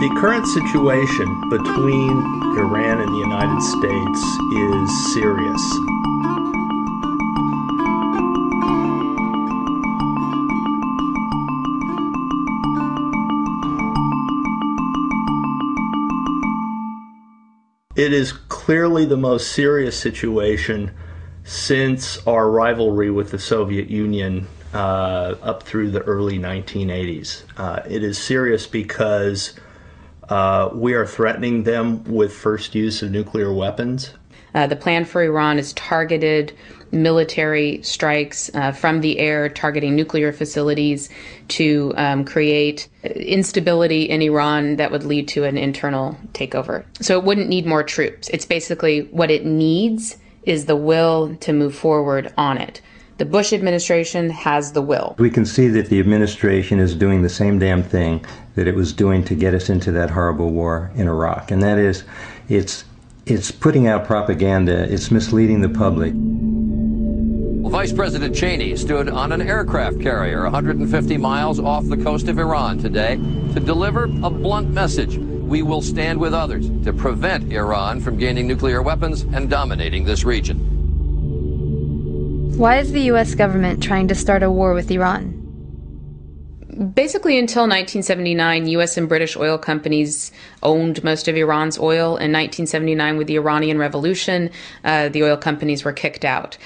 The current situation between Iran and the United States is serious. It is clearly the most serious situation since our rivalry with the Soviet Union up through the early 1980s. It is serious because we are threatening them with first use of nuclear weapons. The plan for Iran is targeted military strikes from the air, targeting nuclear facilities to create instability in Iran that would lead to an internal takeover. So it wouldn't need more troops. It's basically what it needs is the will to move forward on it. The Bush administration has the will. We can see that the administration is doing the same damn thing that it was doing to get us into that horrible war in Iraq. And that is, it's putting out propaganda, it's misleading the public. Well, Vice President Cheney stood on an aircraft carrier 150 miles off the coast of Iran today to deliver a blunt message. We will stand with others to prevent Iran from gaining nuclear weapons and dominating this region. Why is the U.S. government trying to start a war with Iran? Basically, until 1979, U.S. and British oil companies owned most of Iran's oil. In 1979, with the Iranian Revolution, the oil companies were kicked out.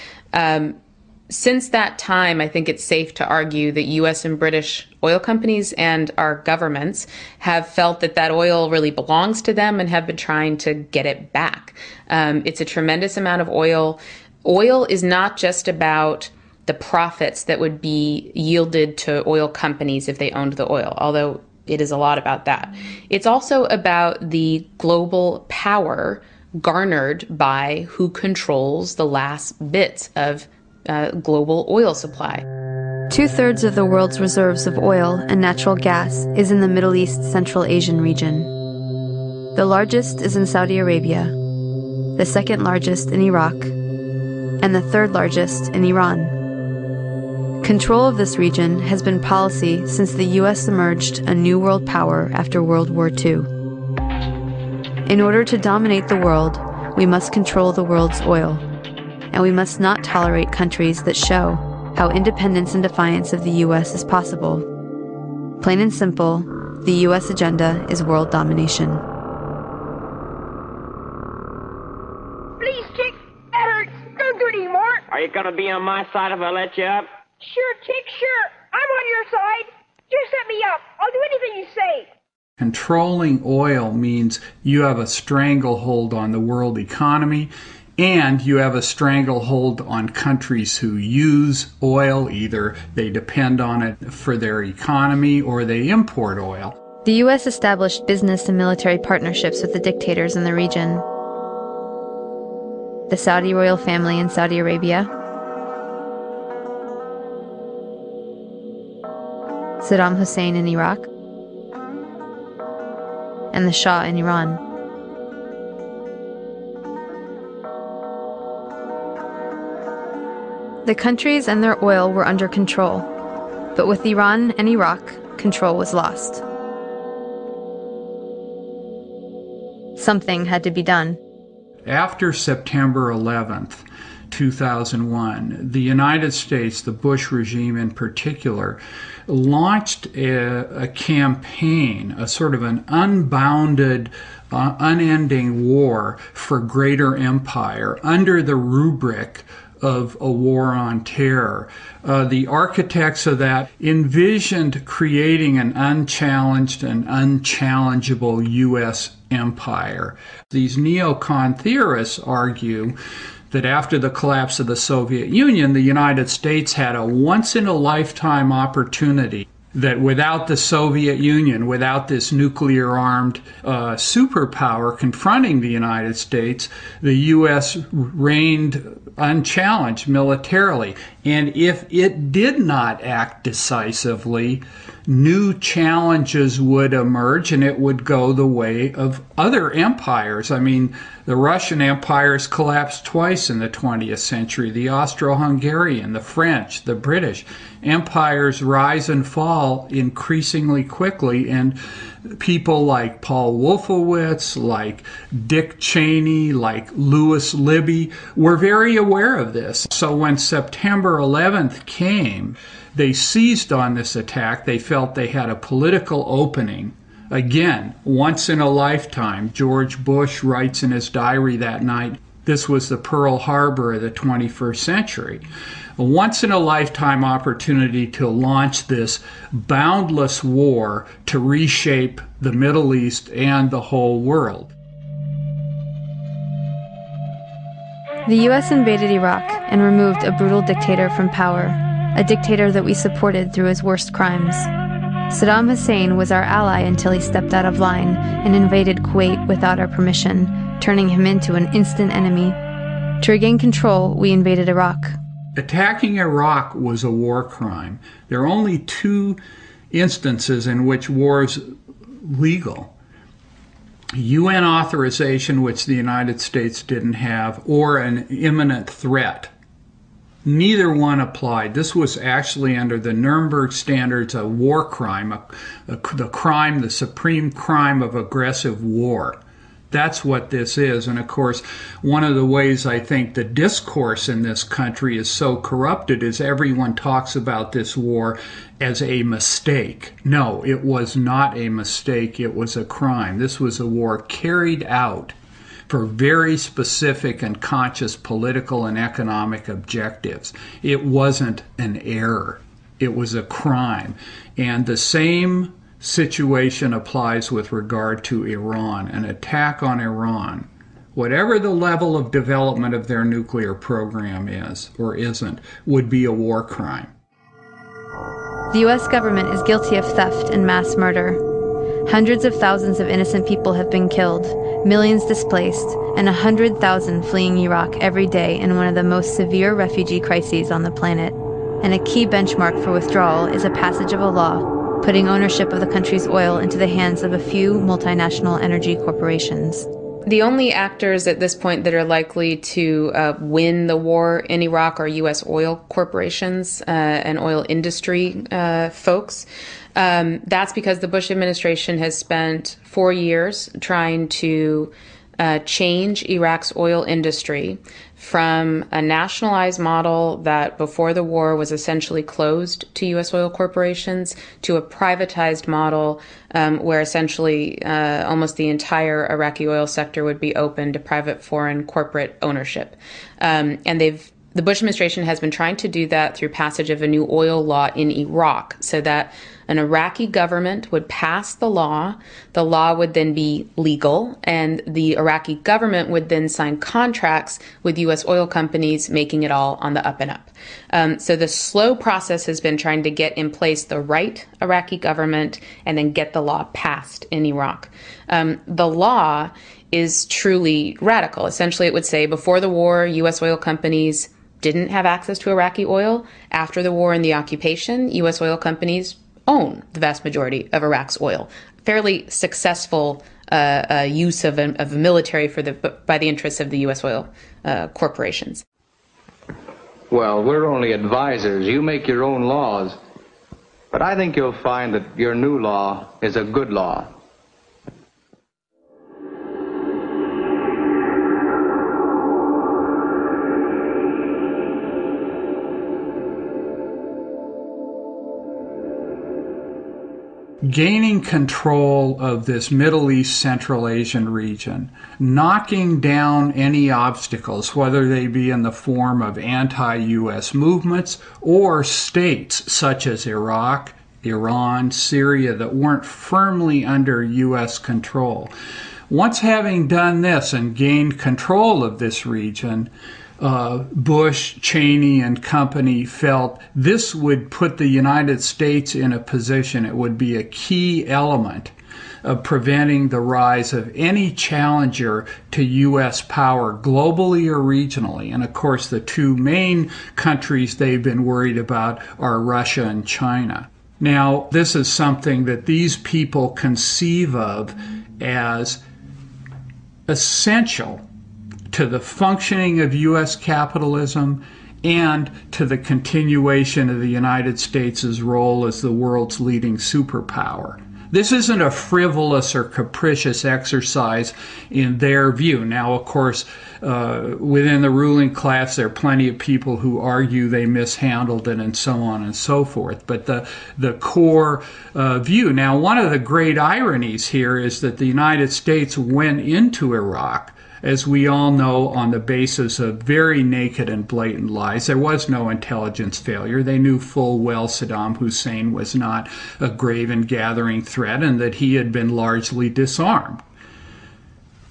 Since that time, I think it's safe to argue that U.S. and British oil companies and our governments have felt that that oil really belongs to them and have been trying to get it back. It's a tremendous amount of oil. Oil is not just about the profits that would be yielded to oil companies if they owned the oil, although it is a lot about that. It's also about the global power garnered by who controls the last bits of global oil supply. 2/3 of the world's reserves of oil and natural gas is in the Middle East Central Asian region. The largest is in Saudi Arabia, the second largest in Iraq, and the third largest in Iran. Control of this region has been policy since the U.S. emerged a new world power after World War II. In order to dominate the world, we must control the world's oil, and we must not tolerate countries that show how independence and defiance of the U.S. is possible. Plain and simple, the U.S. agenda is world domination. Please, Chick, that hurts. Don't do it anymore. Are you gonna be on my side if I let you up? Sure, Chick, sure. I'm on your side. Just set me up. I'll do anything you say. Controlling oil means you have a stranglehold on the world economy, and you have a stranglehold on countries who use oil. Either they depend on it for their economy or they import oil. The U.S. established business and military partnerships with the dictators in the region. The Saudi royal family in Saudi Arabia, Saddam Hussein in Iraq, and the Shah in Iran. The countries and their oil were under control, but with Iran and Iraq, control was lost. Something had to be done. After September 11th, 2001, the United States, the Bush regime in particular, launched a campaign, a sort of an unbounded, unending war for greater empire under the rubric of a war on terror. The architects of that envisioned creating an unchallenged and unchallengeable U.S. empire. These neocon theorists argue that after the collapse of the Soviet Union, the United States had a once-in-a-lifetime opportunity that without the Soviet Union, without this nuclear-armed superpower confronting the United States, the U.S. reigned unchallenged militarily. And if it did not act decisively, new challenges would emerge, and it would go the way of other empires. I mean, the Russian empires collapsed twice in the 20th century. The Austro-Hungarian, the French, the British empires rise and fall increasingly quickly, and people like Paul Wolfowitz, like Dick Cheney, like Louis Libby were very aware of this. So when September 11th came, they seized on this attack. They felt they had a political opening. Again, once in a lifetime. George Bush writes in his diary that night, this was the Pearl Harbor of the 21st century. A once-in-a-lifetime opportunity to launch this boundless war to reshape the Middle East and the whole world. The U.S. invaded Iraq and removed a brutal dictator from power, a dictator that we supported through his worst crimes. Saddam Hussein was our ally until he stepped out of line and invaded Kuwait without our permission, turning him into an instant enemy. To regain control, we invaded Iraq. Attacking Iraq was a war crime. There are only two instances in which war is legal. UN authorization, which the United States didn't have, or an imminent threat. Neither one applied. This was actually under the Nuremberg standards a war crime, the supreme crime of aggressive war. That's what this is. And of course, one of the ways I think the discourse in this country is so corrupted is everyone talks about this war as a mistake. No, it was not a mistake. It was a crime. This was a war carried out for very specific and conscious political and economic objectives. It wasn't an error. It was a crime. And the same situation applies with regard to Iran. An attack on Iran, whatever the level of development of their nuclear program is or isn't, would be a war crime. The U.S. government is guilty of theft and mass murder. Hundreds of thousands of innocent people have been killed, millions displaced, and 100,000 fleeing Iraq every day in one of the most severe refugee crises on the planet. And a key benchmark for withdrawal is a passage of a law putting ownership of the country's oil into the hands of a few multinational energy corporations. The only actors at this point that are likely to win the war in Iraq are U.S. oil corporations and oil industry folks. That's because the Bush administration has spent 4 years trying to change Iraq's oil industry from a nationalized model that before the war was essentially closed to U.S. oil corporations to a privatized model where essentially almost the entire Iraqi oil sector would be open to private foreign corporate ownership. And the Bush administration has been trying to do that through passage of a new oil law in Iraq so that an Iraqi government would pass the law would then be legal, and the Iraqi government would then sign contracts with U.S. oil companies, making it all on the up and up. So the slow process has been trying to get in place the right Iraqi government and then get the law passed in Iraq. The law is truly radical. Essentially, it would say before the war, U.S. oil companies didn't have access to Iraqi oil. After the war and the occupation, U.S. oil companies own the vast majority of Iraq's oil. Fairly successful use of a military by the interests of the U.S. oil corporations. Well, we're only advisors. You make your own laws. But I think you'll find that your new law is a good law. Gaining control of this Middle East, Central Asian region, knocking down any obstacles, whether they be in the form of anti-U.S. movements or states such as Iraq, Iran, Syria that weren't firmly under U.S. control. Once having done this and gained control of this region, Bush, Cheney, and company felt this would put the United States in a position, it would be a key element of preventing the rise of any challenger to U.S. power globally or regionally. And of course, the two main countries they've been worried about are Russia and China. Now, this is something that these people conceive of as essential to the functioning of U.S. capitalism and to the continuation of the United States' role as the world's leading superpower. This isn't a frivolous or capricious exercise in their view. Now, of course, within the ruling class, there are plenty of people who argue they mishandled it and so on and so forth. But the core view. Now, one of the great ironies here is that the United States went into Iraq, as we all know, on the basis of very naked and blatant lies. There was no intelligence failure. They knew full well Saddam Hussein was not a grave and gathering threat and that he had been largely disarmed.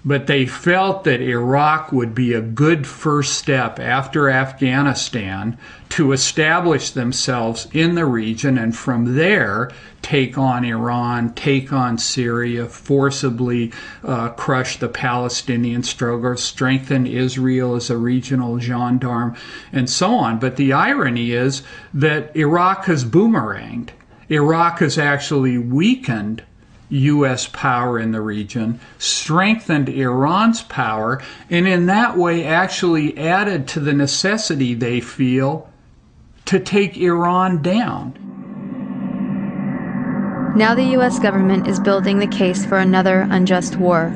But they felt that Iraq would be a good first step after Afghanistan to establish themselves in the region and from there take on Iran, take on Syria, forcibly crush the Palestinian struggle, strengthen Israel as a regional gendarme, and so on. But the irony is that Iraq has boomeranged. Iraq has actually weakened U.S. power in the region, strengthened Iran's power, and in that way actually added to the necessity they feel to take Iran down. Now the U.S. government is building the case for another unjust war,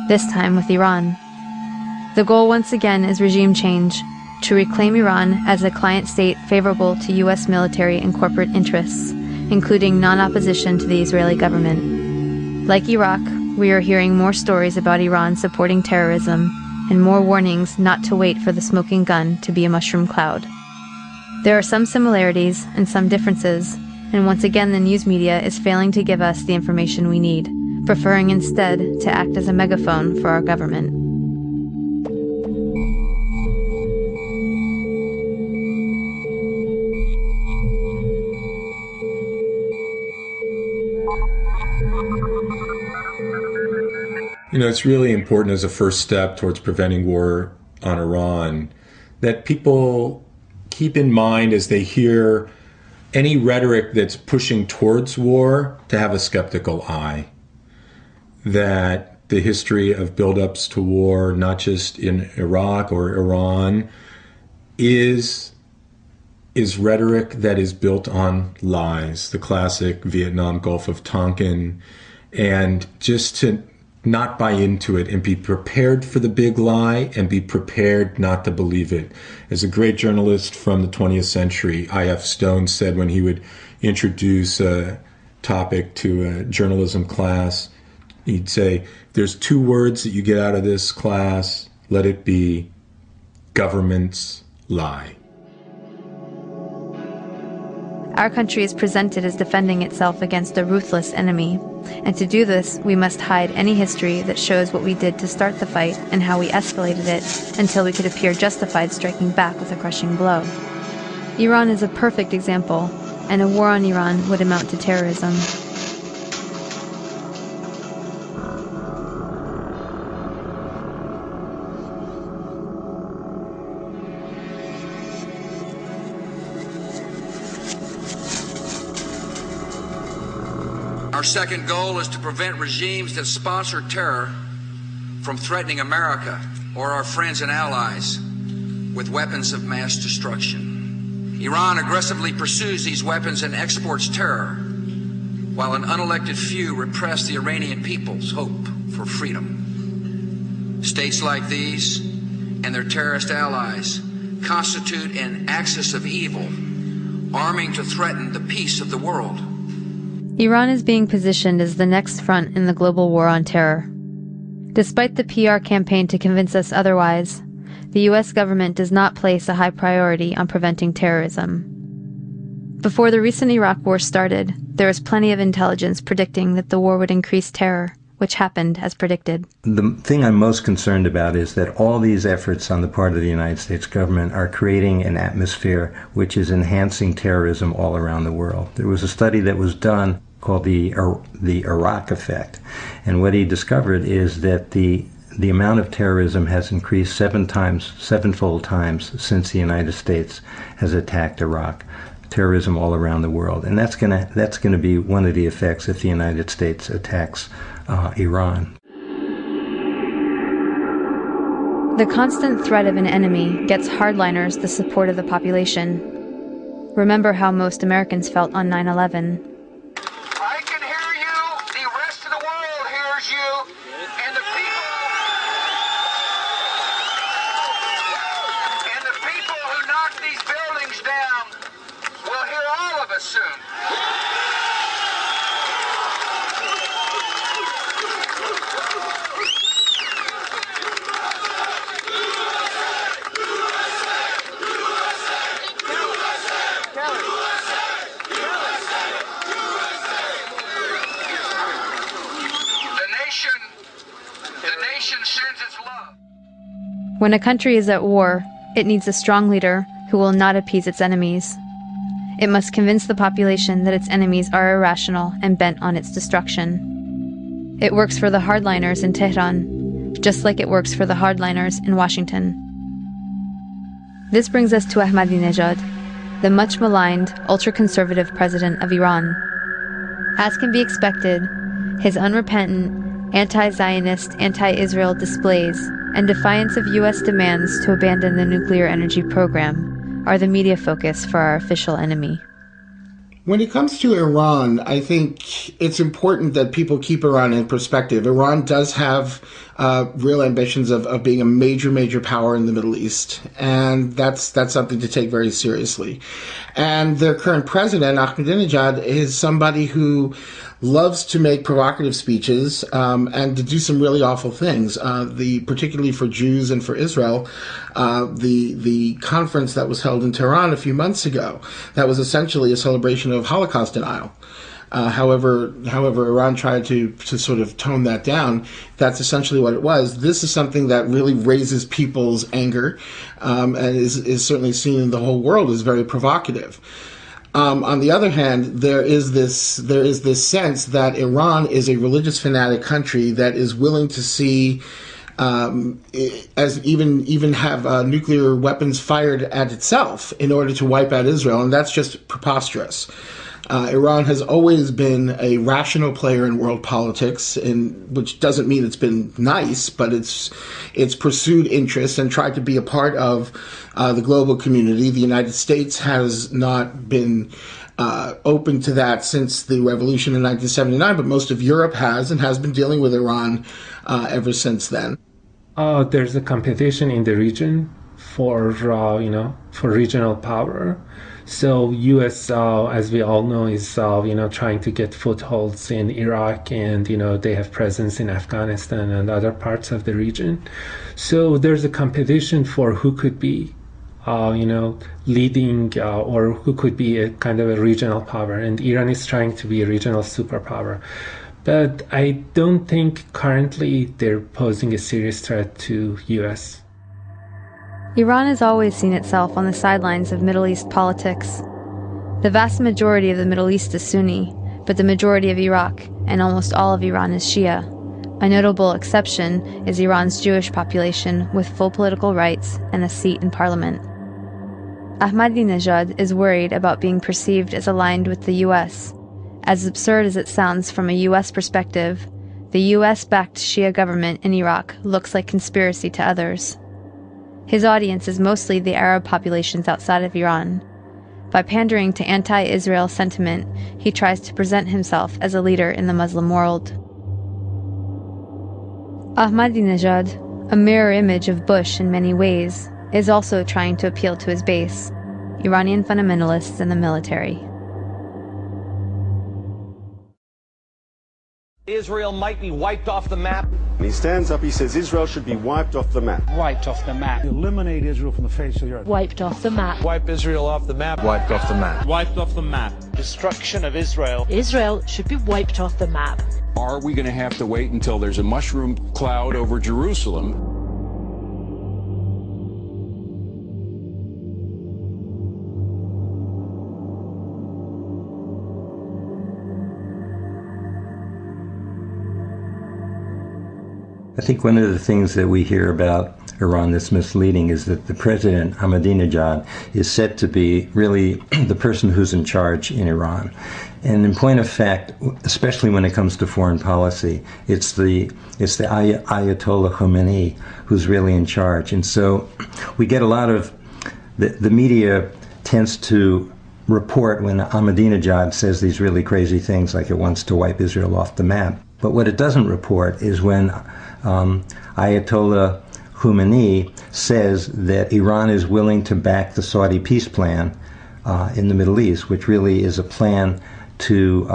this time with Iran. The goal once again is regime change, to reclaim Iran as a client state favorable to U.S. military and corporate interests, including non-opposition to the Israeli government. Like Iraq, we are hearing more stories about Iran supporting terrorism and more warnings not to wait for the smoking gun to be a mushroom cloud. There are some similarities and some differences, and once again the news media is failing to give us the information we need, preferring instead to act as a megaphone for our government. You know, it's really important as a first step towards preventing war on Iran that people keep in mind as they hear any rhetoric that's pushing towards war to have a skeptical eye. That the history of buildups to war, not just in Iraq or Iran, is rhetoric that is built on lies, the classic Vietnam Gulf of Tonkin, and just to not buy into it and be prepared for the big lie and be prepared not to believe it. As a great journalist from the 20th century, I.F. Stone said when he would introduce a topic to a journalism class, he'd say, there's two words that you get out of this class, let it be governments lie. Our country is presented as defending itself against a ruthless enemy, and to do this, we must hide any history that shows what we did to start the fight and how we escalated it until we could appear justified striking back with a crushing blow. Iran is a perfect example, and a war on Iran would amount to terrorism. Our second goal is to prevent regimes that sponsor terror from threatening America or our friends and allies with weapons of mass destruction. Iran aggressively pursues these weapons and exports terror, while an unelected few repress the Iranian people's hope for freedom. States like these and their terrorist allies constitute an axis of evil, arming to threaten the peace of the world. Iran is being positioned as the next front in the global war on terror. Despite the PR campaign to convince us otherwise, the U.S. government does not place a high priority on preventing terrorism. Before the recent Iraq war started, there was plenty of intelligence predicting that the war would increase terror, which happened as predicted. The thing I'm most concerned about is that all these efforts on the part of the United States government are creating an atmosphere which is enhancing terrorism all around the world. There was a study that was done called the Iraq effect, and what he discovered is that the amount of terrorism has increased sevenfold times since the United States has attacked Iraq. terrorism all around the world. And that's gonna be one of the effects if the United States attacks Iran. The constant threat of an enemy gets hardliners the support of the population. Remember how most Americans felt on 9/11. I can hear you, the rest of the world hears you, and the people who knock these buildings down will hear all of us soon. The nation sends its love. When a country is at war, it needs a strong leader who will not appease its enemies. It must convince the population that its enemies are irrational and bent on its destruction. It works for the hardliners in Tehran, just like it works for the hardliners in Washington. This brings us to Ahmadinejad, the much maligned, ultra-conservative president of Iran. As can be expected, his unrepentant, anti-Zionist, anti-Israel displays and defiance of U.S. demands to abandon the nuclear energy program are the media focus for our official enemy. When it comes to Iran, I think it's important that people keep Iran in perspective. Iran does have real ambitions of being a major power in the Middle East, and that's something to take very seriously. And their current president, Ahmadinejad, is somebody who loves to make provocative speeches and to do some really awful things. Particularly for Jews and for Israel, the conference that was held in Tehran a few months ago, that was essentially a celebration of Holocaust denial. However, Iran tried to sort of tone that down. That's essentially what it was. This is something that really raises people's anger, and is certainly seen in the whole world as very provocative. On the other hand, there is this sense that Iran is a religious fanatic country that is willing to see as even have nuclear weapons fired at itself in order to wipe out Israel, and that's just preposterous. Iran has always been a rational player in world politics, which doesn't mean it's been nice, but it's pursued interests and tried to be a part of the global community. The United States has not been open to that since the revolution in 1979, but most of Europe has, and has been dealing with Iran ever since then. There's a competition in the region for regional power. So U.S., as we all know, is trying to get footholds in Iraq, and they have presence in Afghanistan and other parts of the region. So there's a competition for who could be, leading or who could be a kind of a regional power, and Iran is trying to be a regional superpower. But I don't think currently they're posing a serious threat to U.S. Iran has always seen itself on the sidelines of Middle East politics. The vast majority of the Middle East is Sunni, but the majority of Iraq and almost all of Iran is Shia. A notable exception is Iran's Jewish population with full political rights and a seat in parliament. Ahmadinejad is worried about being perceived as aligned with the U.S. As absurd as it sounds from a U.S. perspective, the U.S.-backed Shia government in Iraq looks like conspiracy to others. His audience is mostly the Arab populations outside of Iran. By pandering to anti-Israel sentiment, he tries to present himself as a leader in the Muslim world. Ahmadinejad, a mirror image of Bush in many ways, is also trying to appeal to his base, Iranian fundamentalists and the military. Israel might be wiped off the map. He stands up, he says Israel should be wiped off the map. Wiped off the map. Eliminate Israel from the face of the earth. Wiped off the map. Wipe Israel off the map. Wiped off the map. Wiped off the map. Destruction of Israel. Israel should be wiped off the map. Are we going to have to wait until there's a mushroom cloud over Jerusalem? I think one of the things that we hear about Iran that's misleading is that the president, Ahmadinejad, is said to be really the person who's in charge in Iran. And in point of fact, especially when it comes to foreign policy, it's the Ayatollah Khomeini who's really in charge. And so we get a lot of, the media tends to report when Ahmadinejad says these really crazy things like it wants to wipe Israel off the map. But what it doesn't report is when Ayatollah Khomeini says that Iran is willing to back the Saudi peace plan in the Middle East, which really is a plan to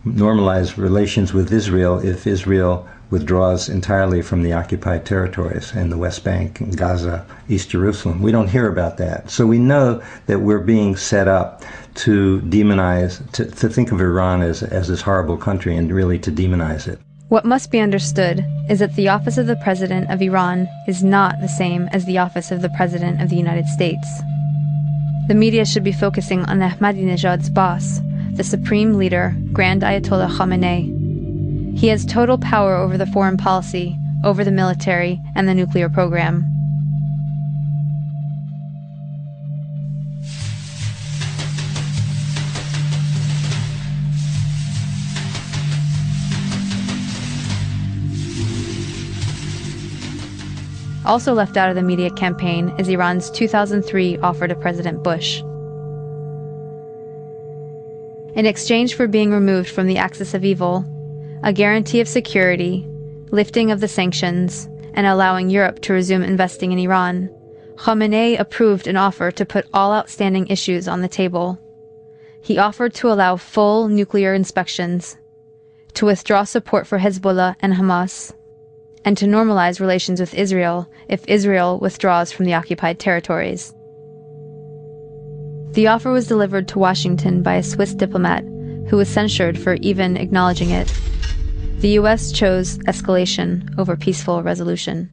normalize relations with Israel if Israel withdraws entirely from the occupied territories in the West Bank, and Gaza, East Jerusalem. We don't hear about that. So we know that we're being set up to demonize, to think of Iran as this horrible country and really to demonize it. What must be understood is that the office of the President of Iran is not the same as the office of the President of the United States. The media should be focusing on Ahmadinejad's boss, the supreme leader, Grand Ayatollah Khamenei. He has total power over the foreign policy, over the military, and the nuclear program. Also left out of the media campaign is Iran's 2003 offer to President Bush. In exchange for being removed from the axis of evil, a guarantee of security, lifting of the sanctions, and allowing Europe to resume investing in Iran, Khamenei approved an offer to put all outstanding issues on the table. He offered to allow full nuclear inspections, to withdraw support for Hezbollah and Hamas, and to normalize relations with Israel if Israel withdraws from the occupied territories. The offer was delivered to Washington by a Swiss diplomat who was censured for even acknowledging it. The U.S. chose escalation over peaceful resolution.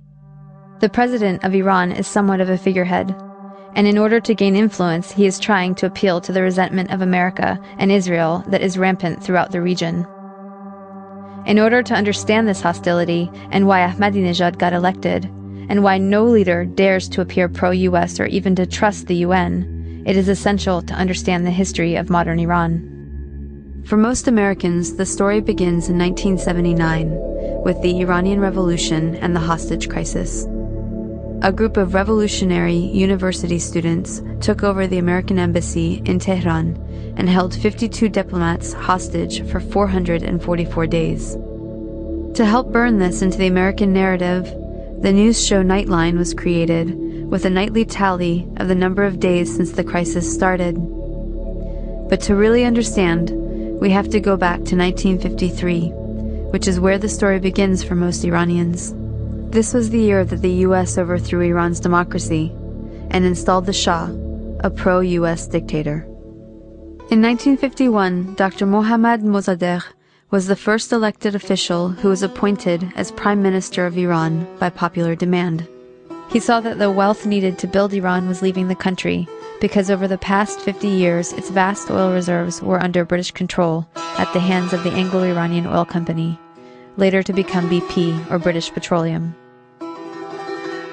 The president of Iran is somewhat of a figurehead, and in order to gain influence, he is trying to appeal to the resentment of America and Israel that is rampant throughout the region. In order to understand this hostility and why Ahmadinejad got elected, and why no leader dares to appear pro-U.S. or even to trust the UN, it is essential to understand the history of modern Iran. For most Americans, the story begins in 1979 with the Iranian Revolution and the hostage crisis. A group of revolutionary university students took over the American embassy in Tehran and held 52 diplomats hostage for 444 days. To help burn this into the American narrative, the news show Nightline was created with a nightly tally of the number of days since the crisis started. But to really understand, we have to go back to 1953, which is where the story begins for most Iranians. This was the year that the U.S. overthrew Iran's democracy and installed the Shah, a pro-U.S. dictator. In 1951, Dr. Mohammad Mossadegh was the first elected official who was appointed as Prime Minister of Iran by popular demand. He saw that the wealth needed to build Iran was leaving the country, because over the past 50 years, its vast oil reserves were under British control at the hands of the Anglo-Iranian Oil Company, later to become BP, or British Petroleum.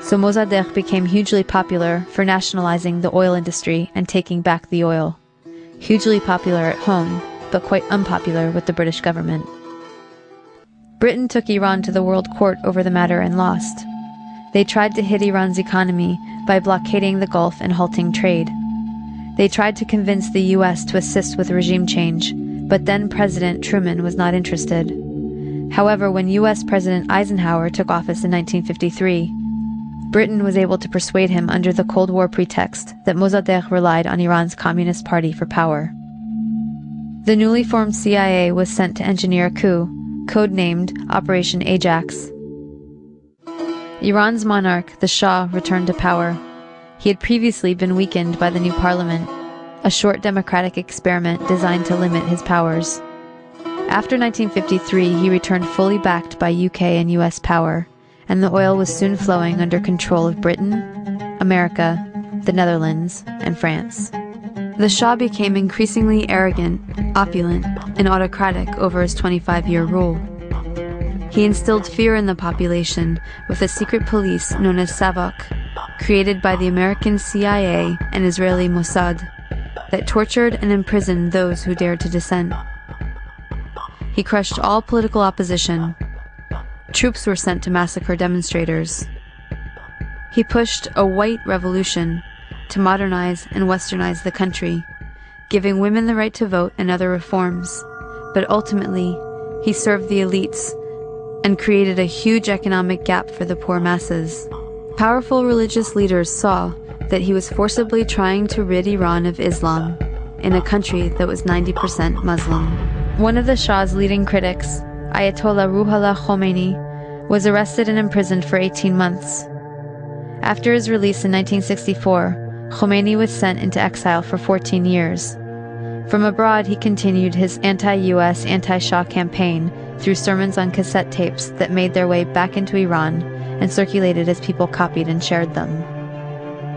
So Mossadegh became hugely popular for nationalizing the oil industry and taking back the oil. Hugely popular at home, but quite unpopular with the British government. Britain took Iran to the World Court over the matter and lost. They tried to hit Iran's economy by blockading the Gulf and halting trade. They tried to convince the U.S. to assist with regime change, but then President Truman was not interested. However, when U.S. President Eisenhower took office in 1953, Britain was able to persuade him under the Cold War pretext that Mossadegh relied on Iran's Communist Party for power. The newly formed CIA was sent to engineer a coup, codenamed Operation Ajax. Iran's monarch, the Shah, returned to power. He had previously been weakened by the new parliament, a short democratic experiment designed to limit his powers. After 1953, he returned fully backed by UK and US power, and the oil was soon flowing under control of Britain, America, the Netherlands, and France. The Shah became increasingly arrogant, opulent, and autocratic over his 25-year rule. He instilled fear in the population with a secret police known as Savak, created by the American CIA and Israeli Mossad, that tortured and imprisoned those who dared to dissent. He crushed all political opposition. Troops were sent to massacre demonstrators. He pushed a white revolution to modernize and westernize the country, giving women the right to vote and other reforms. But ultimately, he served the elites and created a huge economic gap for the poor masses. Powerful religious leaders saw that he was forcibly trying to rid Iran of Islam in a country that was 90% Muslim. One of the Shah's leading critics, Ayatollah Ruhollah Khomeini, was arrested and imprisoned for 18 months. After his release in 1964, Khomeini was sent into exile for 14 years. From abroad, he continued his anti-US, anti-Shah campaign through sermons on cassette tapes that made their way back into Iran and circulated as people copied and shared them.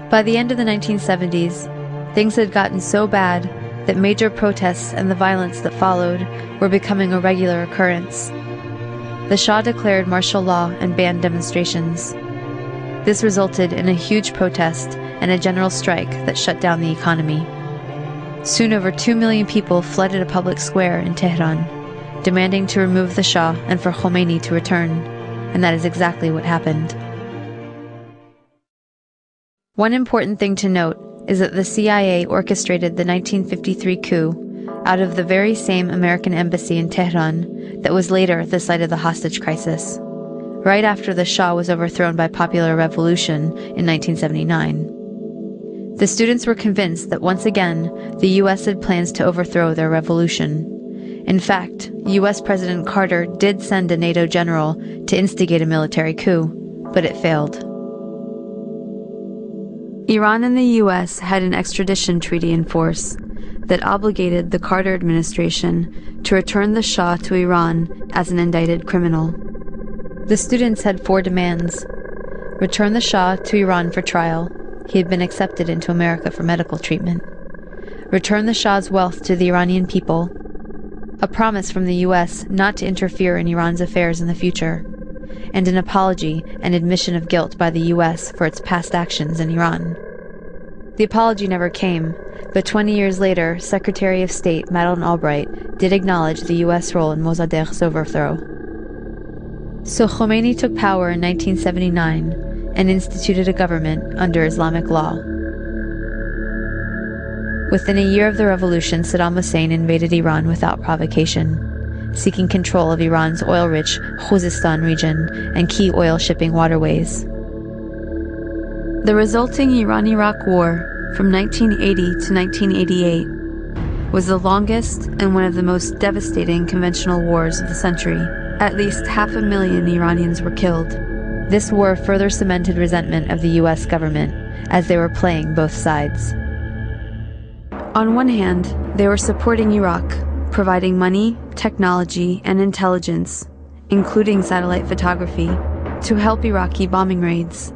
By the end of the 1970s, things had gotten so bad that major protests and the violence that followed were becoming a regular occurrence. The Shah declared martial law and banned demonstrations. This resulted in a huge protest and a general strike that shut down the economy. Soon over 2 million people flooded a public square in Tehran, demanding to remove the Shah and for Khomeini to return, and that is exactly what happened. One important thing to note is that the CIA orchestrated the 1953 coup out of the very same American embassy in Tehran that was later the site of the hostage crisis, right after the Shah was overthrown by popular revolution in 1979. The students were convinced that once again, the US had plans to overthrow their revolution. In fact, US President Carter did send a NATO general to instigate a military coup, but it failed. Iran and the US had an extradition treaty in force that obligated the Carter administration to return the Shah to Iran as an indicted criminal. The students had 4 demands: return the Shah to Iran for trial. He had been accepted into America for medical treatment. Return the Shah's wealth to the Iranian people. A promise from the US not to interfere in Iran's affairs in the future. And an apology and admission of guilt by the US for its past actions in Iran. The apology never came, but 20 years later, Secretary of State Madeleine Albright did acknowledge the US role in Mossadegh's overthrow. So Khomeini took power in 1979 and instituted a government under Islamic law. Within a year of the revolution, Saddam Hussein invaded Iran without provocation, seeking control of Iran's oil-rich Khuzestan region and key oil shipping waterways. The resulting Iran-Iraq War from 1980 to 1988 was the longest and one of the most devastating conventional wars of the century. At least 500,000 Iranians were killed. This war further cemented resentment of the US government as they were playing both sides. On one hand, they were supporting Iraq, providing money, technology, and intelligence, including satellite photography, to help Iraqi bombing raids.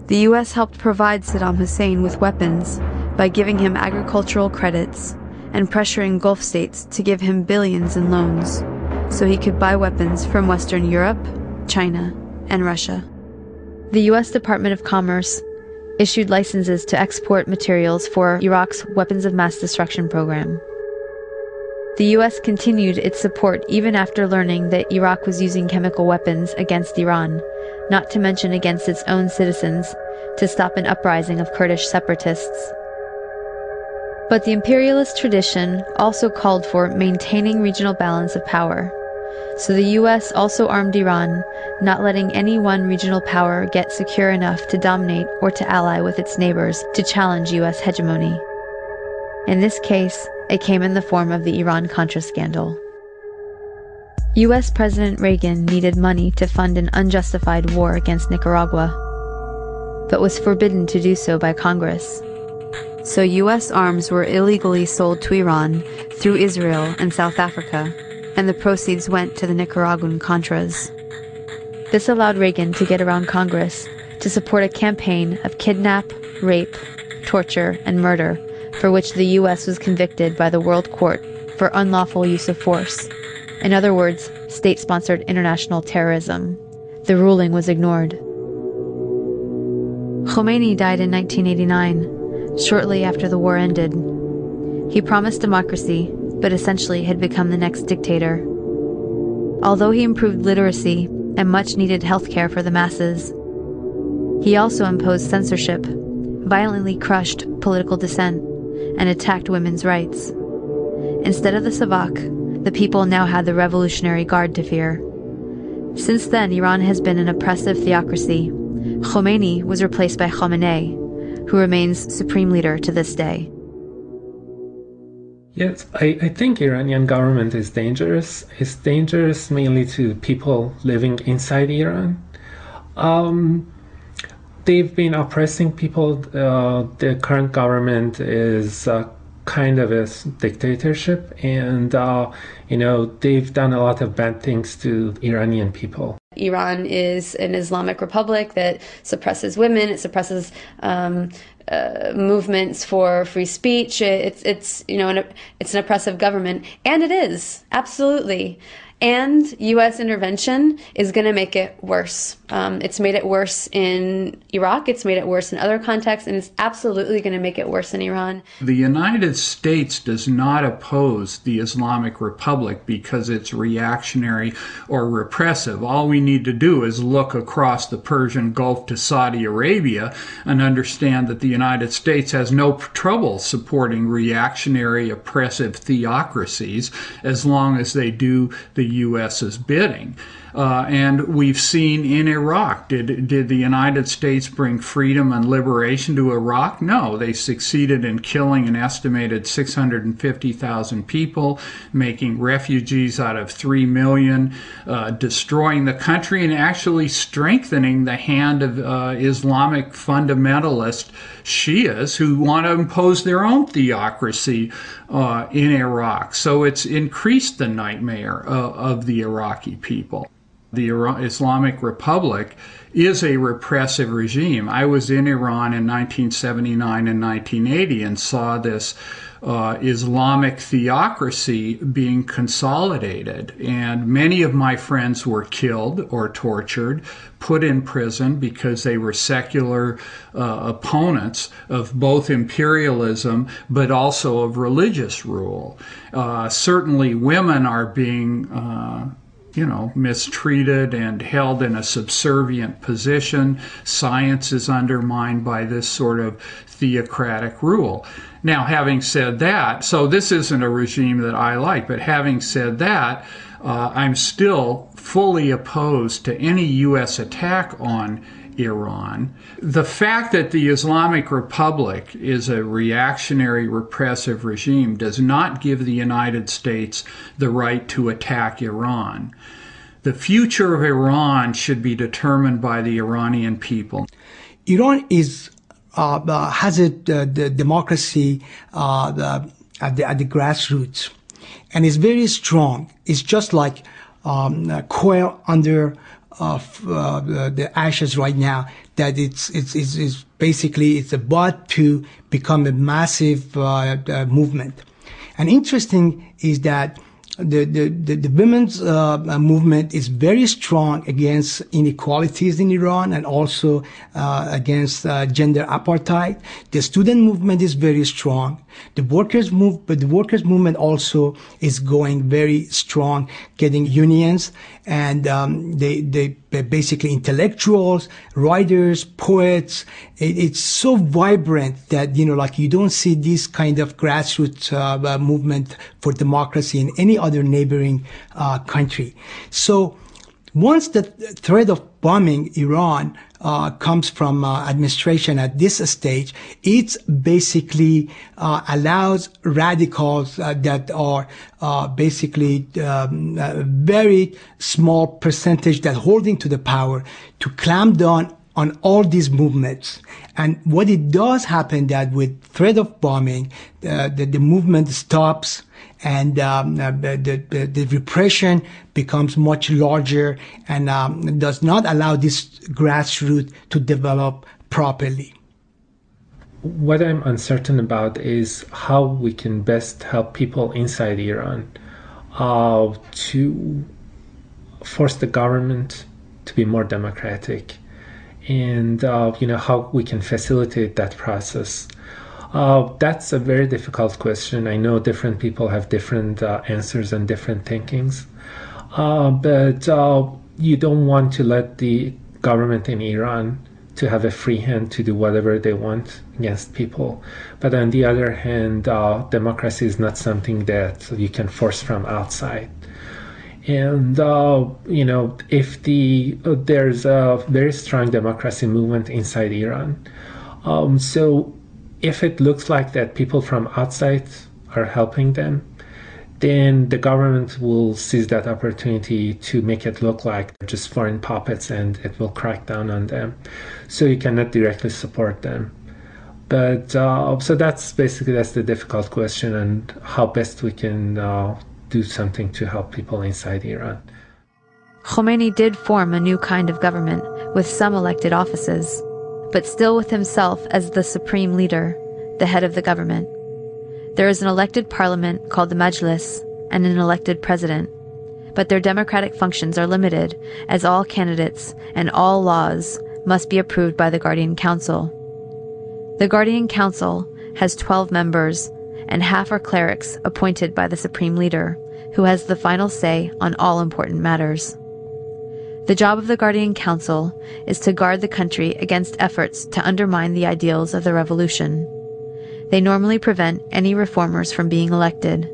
The US helped provide Saddam Hussein with weapons by giving him agricultural credits and pressuring Gulf states to give him billions in loans so he could buy weapons from Western Europe, China, and Russia. The US Department of Commerce issued licenses to export materials for Iraq's weapons of mass destruction program. The US continued its support even after learning that Iraq was using chemical weapons against Iran, not to mention against its own citizens, to stop an uprising of Kurdish separatists. But the imperialist tradition also called for maintaining regional balance of power. So the US also armed Iran, not letting any one regional power get secure enough to dominate or to ally with its neighbors to challenge US hegemony. In this case, it came in the form of the Iran-Contra scandal. US President Reagan needed money to fund an unjustified war against Nicaragua, but was forbidden to do so by Congress. So US arms were illegally sold to Iran through Israel and South Africa, and the proceeds went to the Nicaraguan Contras. This allowed Reagan to get around Congress to support a campaign of kidnap, rape, torture, and murder for which the US was convicted by the World Court for unlawful use of force. In other words, state-sponsored international terrorism. The ruling was ignored. Khomeini died in 1989, shortly after the war ended. He promised democracy, but essentially had become the next dictator. Although he improved literacy and much-needed healthcare for the masses, he also imposed censorship, violently crushed political dissent, and attacked women's rights. Instead of the Savak, the people now had the Revolutionary Guard to fear. Since then, Iran has been an oppressive theocracy. Khomeini was replaced by Khamenei, who remains supreme leader to this day. Yes, I think Iranian government is dangerous. It's dangerous mainly to people living inside Iran. They've been oppressing people. The current government is kind of a dictatorship, and they've done a lot of bad things to Iranian people. Iran is an Islamic republic that suppresses women. It suppresses movements for free speech. It's an oppressive government, and it is absolutely. And U.S. intervention is going to make it worse. It's made it worse in Iraq. It's made it worse in other contexts, and it's absolutely going to make it worse in Iran. The United States does not oppose the Islamic Republic because it's reactionary or repressive. All we need to do is look across the Persian Gulf to Saudi Arabia and understand that the United States has no trouble supporting reactionary, oppressive theocracies as long as they do the U.S.'s bidding. And we've seen in Iraq, did the United States bring freedom and liberation to Iraq? No, they succeeded in killing an estimated 650,000 people, making refugees out of 3 million, destroying the country, and actually strengthening the hand of Islamic fundamentalist Shias who want to impose their own theocracy in Iraq. So it's increased the nightmare of the Iraqi people. The Islamic Republic is a repressive regime. I was in Iran in 1979 and 1980 and saw this Islamic theocracy being consolidated. And many of my friends were killed or tortured, put in prison because they were secular opponents of both imperialism but also of religious rule. Certainly women are being mistreated and held in a subservient position. Science is undermined by this sort of theocratic rule. Now, having said that, so this isn't a regime that I like, but having said that, I'm still fully opposed to any U.S. attack on Iran. The fact that the Islamic Republic is a reactionary, repressive regime does not give the United States the right to attack Iran. The future of Iran should be determined by the Iranian people. Iran has a democracy at the grassroots, and is very strong. It's just like coal under the ashes right now, that it's basically it's about to become a massive movement. And interesting is that the women's movement is very strong against inequalities in Iran and also against gender apartheid. The student movement is very strong. The workers movement also is going very strong, getting unions, and they basically intellectuals, writers, poets. It's so vibrant that you don't see this kind of grassroots movement for democracy in any other neighboring country. So once the threat of bombing Iran comes from administration at this stage, it basically allows radicals that are basically very small percentage that holding to the power to clamp down on all these movements. And what it does happen that with threat of bombing, the movement stops, and the repression becomes much larger and does not allow this grassroots to develop properly. What I'm uncertain about is how we can best help people inside Iran to force the government to be more democratic, and how we can facilitate that process. That's a very difficult question. I know different people have different answers and different thinkings, but you don't want to let the government in Iran to have a free hand to do whatever they want against people. But on the other hand, democracy is not something that you can force from outside. And, if there's a very strong democracy movement inside Iran. So if it looks like that people from outside are helping them, then the government will seize that opportunity to make it look like just foreign puppets, and it will crack down on them. So you cannot directly support them. But so that's the difficult question, and how best we can do something to help people inside Iran. Khomeini did form a new kind of government with some elected offices, but still with himself as the supreme leader, the head of the government. There is an elected parliament called the Majlis and an elected president, but their democratic functions are limited, as all candidates and all laws must be approved by the Guardian Council. The Guardian Council has 12 members, and half are clerics appointed by the supreme leader, who has the final say on all important matters. The job of the Guardian Council is to guard the country against efforts to undermine the ideals of the revolution. They normally prevent any reformers from being elected,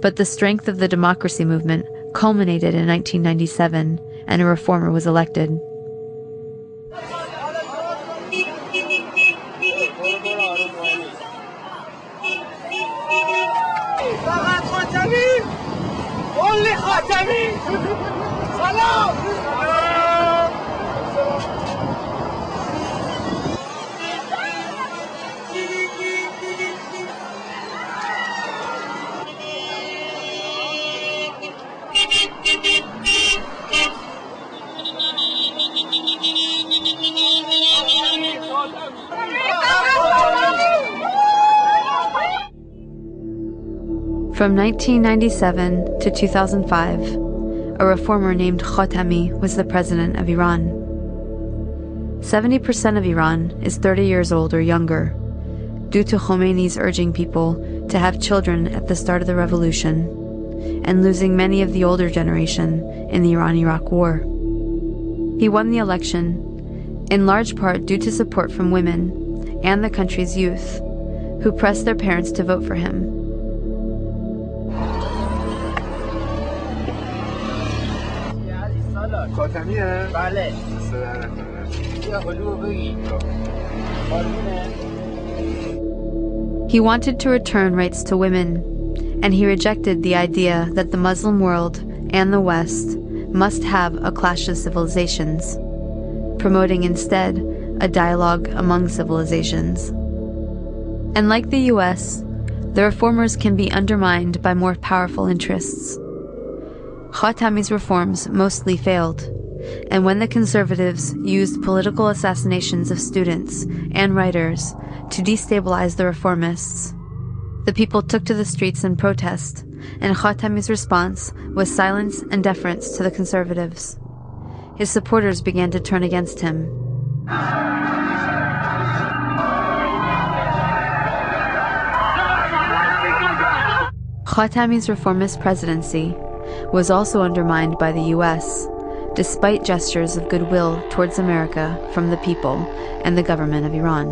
but the strength of the democracy movement culminated in 1997, and a reformer was elected. From 1997 to 2005, a reformer named Khatami was the president of Iran. 70% of Iran is 30 years old or younger, due to Khomeini's urging people to have children at the start of the revolution, and losing many of the older generation in the Iran-Iraq War. He won the election, in large part due to support from women and the country's youth, who pressed their parents to vote for him. He wanted to return rights to women, and he rejected the idea that the Muslim world and the West must have a clash of civilizations, promoting instead a dialogue among civilizations. And like the US, the reformers can be undermined by more powerful interests. Khatami's reforms mostly failed, and when the conservatives used political assassinations of students and writers to destabilize the reformists, the people took to the streets in protest, and Khatami's response was silence and deference to the conservatives. His supporters began to turn against him. Khatami's reformist presidency was also undermined by the US, despite gestures of goodwill towards America from the people and the government of Iran.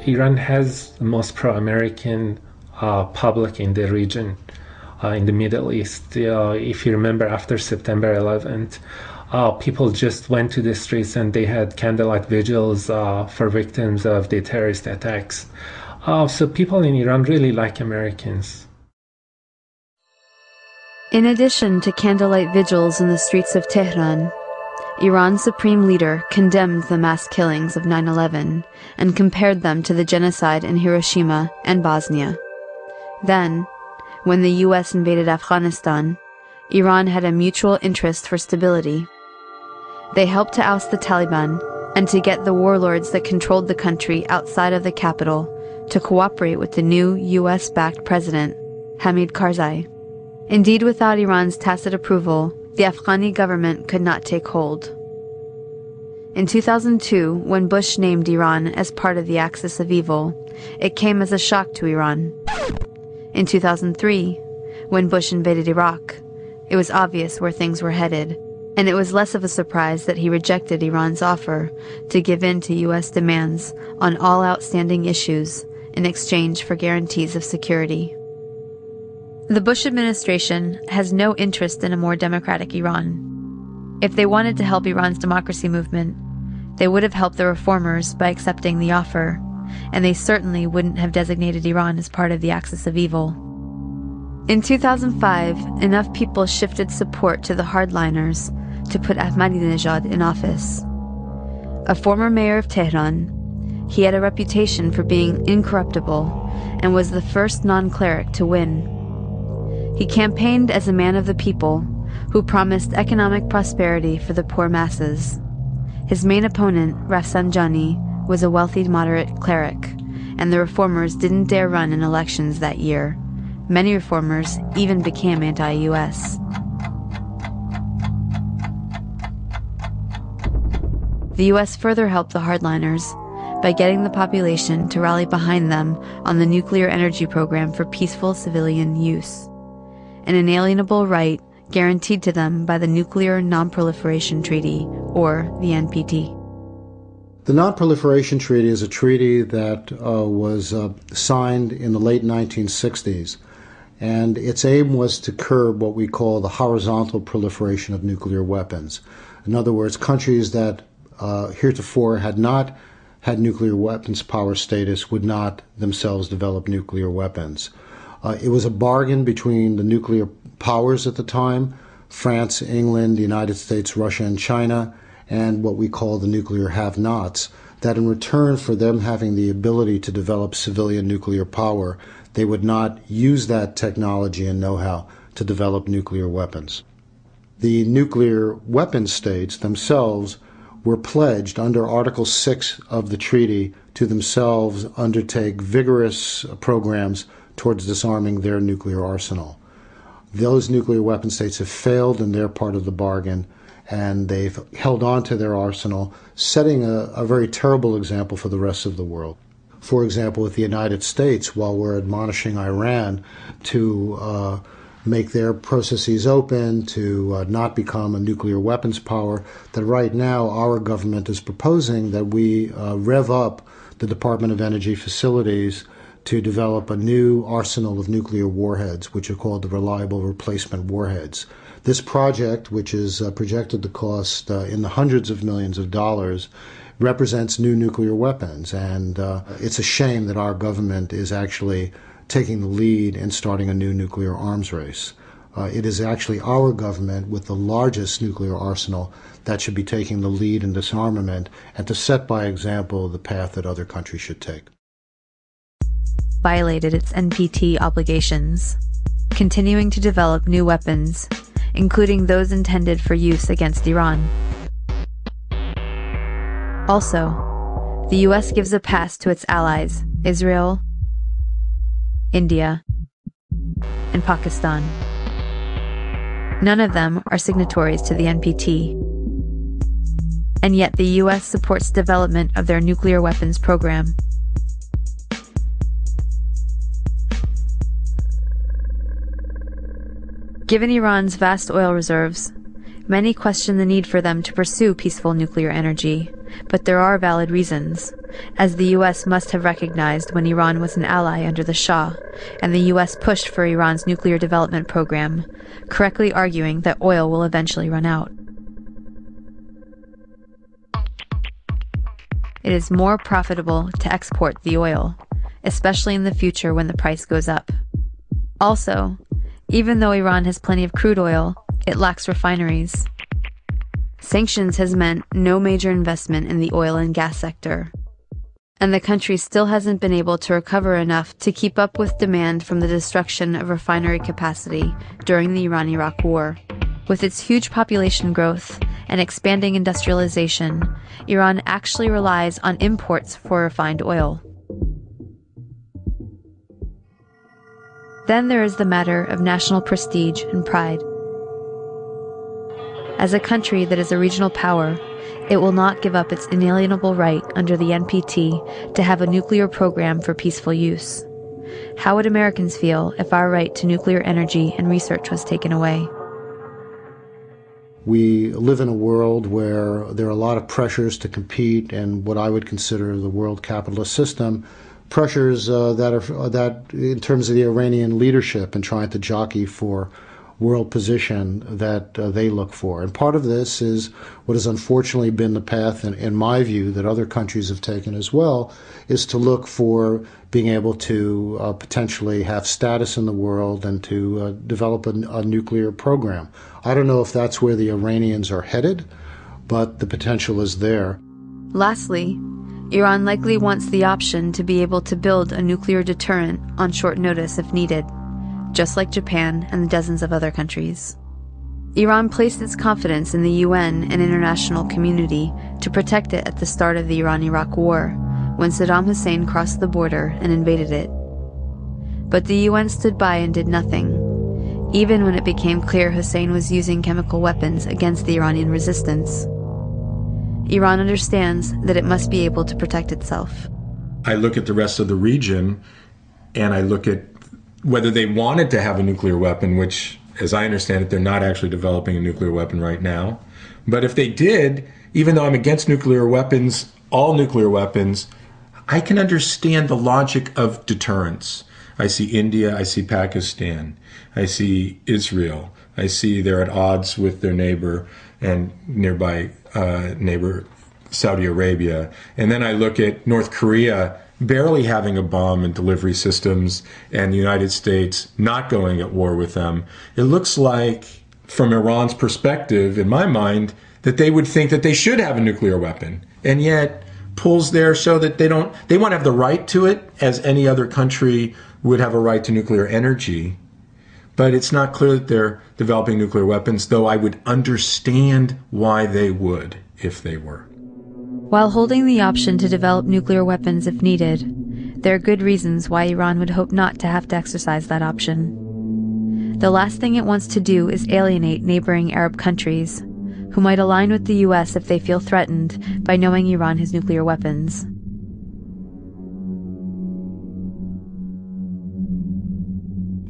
Iran has the most pro-American public in the region, in the Middle East. If you remember, after September 11th, people just went to the streets and they had candlelight vigils for victims of the terrorist attacks. So people in Iran really like Americans. In addition to candlelight vigils in the streets of Tehran, Iran's supreme leader condemned the mass killings of 9/11 and compared them to the genocide in Hiroshima and Bosnia. Then, when the US invaded Afghanistan, Iran had a mutual interest for stability. They helped to oust the Taliban and to get the warlords that controlled the country outside of the capital to cooperate with the new US-backed president, Hamid Karzai. Indeed, without Iran's tacit approval, the Afghani government could not take hold. In 2002, when Bush named Iran as part of the axis of evil, it came as a shock to Iran. In 2003, when Bush invaded Iraq, it was obvious where things were headed, and it was less of a surprise that he rejected Iran's offer to give in to U.S. demands on all outstanding issues in exchange for guarantees of security. The Bush administration has no interest in a more democratic Iran. If they wanted to help Iran's democracy movement, they would have helped the reformers by accepting the offer, and they certainly wouldn't have designated Iran as part of the axis of evil. In 2005, enough people shifted support to the hardliners to put Ahmadinejad in office. A former mayor of Tehran, he had a reputation for being incorruptible and was the first non-cleric to win. He campaigned as a man of the people who promised economic prosperity for the poor masses. His main opponent, Rafsanjani, was a wealthy moderate cleric, and the reformers didn't dare run in elections that year. Many reformers even became anti-US. The US further helped the hardliners by getting the population to rally behind them on the nuclear energy program for peaceful civilian use, an inalienable right guaranteed to them by the Nuclear Non-Proliferation Treaty, or the NPT. The Non-Proliferation Treaty is a treaty that was signed in the late 1960s, and its aim was to curb what we call the horizontal proliferation of nuclear weapons. In other words, countries that heretofore had not had nuclear weapons power status would not themselves develop nuclear weapons. It was a bargain between the nuclear powers at the time, France, England, the United States, Russia, and China, and what we call the nuclear have-nots, that in return for them having the ability to develop civilian nuclear power, they would not use that technology and know-how to develop nuclear weapons. The nuclear weapon states themselves were pledged under Article 6 of the treaty to themselves undertake vigorous programs towards disarming their nuclear arsenal. Those nuclear weapon states have failed in their part of the bargain, and they've held on to their arsenal, setting a very terrible example for the rest of the world. For example, with the United States, while we're admonishing Iran to make their processes open, to not become a nuclear weapons power, that right now our government is proposing that we rev up the Department of Energy facilities to develop a new arsenal of nuclear warheads, which are called the reliable replacement warheads. This project, which is projected to cost in the hundreds of millions of dollars, represents new nuclear weapons, and it's a shame that our government is actually taking the lead in starting a new nuclear arms race. It is actually our government with the largest nuclear arsenal that should be taking the lead in disarmament and to set by example the path that other countries should take. Violated its NPT obligations, continuing to develop new weapons, including those intended for use against Iran. Also, the US gives a pass to its allies, Israel, India, and Pakistan. None of them are signatories to the NPT, and yet the US supports development of their nuclear weapons program. Given Iran's vast oil reserves, many question the need for them to pursue peaceful nuclear energy, but there are valid reasons, as the US must have recognized when Iran was an ally under the Shah, and the US pushed for Iran's nuclear development program, correctly arguing that oil will eventually run out. It is more profitable to export the oil, especially in the future when the price goes up. Also, even though Iran has plenty of crude oil, it lacks refineries. Sanctions has meant no major investment in the oil and gas sector, and the country still hasn't been able to recover enough to keep up with demand from the destruction of refinery capacity during the Iran-Iraq War. With its huge population growth and expanding industrialization, Iran actually relies on imports for refined oil. Then there is the matter of national prestige and pride. As a country that is a regional power, it will not give up its inalienable right under the NPT to have a nuclear program for peaceful use. How would Americans feel if our right to nuclear energy and research was taken away? We live in a world where there are a lot of pressures to compete in what I would consider the world capitalist system, pressures that in terms of the Iranian leadership and trying to jockey for world position that they look for. And part of this is what has unfortunately been the path, in my view, that other countries have taken as well, is to look for being able to potentially have status in the world and to develop a nuclear program. I don't know if that's where the Iranians are headed, but the potential is there. Lastly, Iran likely wants the option to be able to build a nuclear deterrent on short notice if needed, just like Japan and the dozens of other countries. Iran placed its confidence in the UN and international community to protect it at the start of the Iran-Iraq War, when Saddam Hussein crossed the border and invaded it. But the UN stood by and did nothing, even when it became clear Hussein was using chemical weapons against the Iranian resistance. Iran understands that it must be able to protect itself. I look at the rest of the region, and I look at whether they wanted to have a nuclear weapon, which, as I understand it, they're not actually developing a nuclear weapon right now. But if they did, even though I'm against nuclear weapons, all nuclear weapons, I can understand the logic of deterrence. I see India, I see Pakistan, I see Israel, I see they're at odds with their neighbor and nearby neighbor Saudi Arabia. And then I look at North Korea barely having a bomb and delivery systems, and the United States not going at war with them. It looks like, from Iran's perspective, in my mind, that they would think that they should have a nuclear weapon. And yet, polls there show that they want to have the right to it, as any other country would have a right to nuclear energy. But it's not clear that they're developing nuclear weapons, though I would understand why they would if they were. While holding the option to develop nuclear weapons if needed, there are good reasons why Iran would hope not to have to exercise that option. The last thing it wants to do is alienate neighboring Arab countries, who might align with the US if they feel threatened by knowing Iran has nuclear weapons.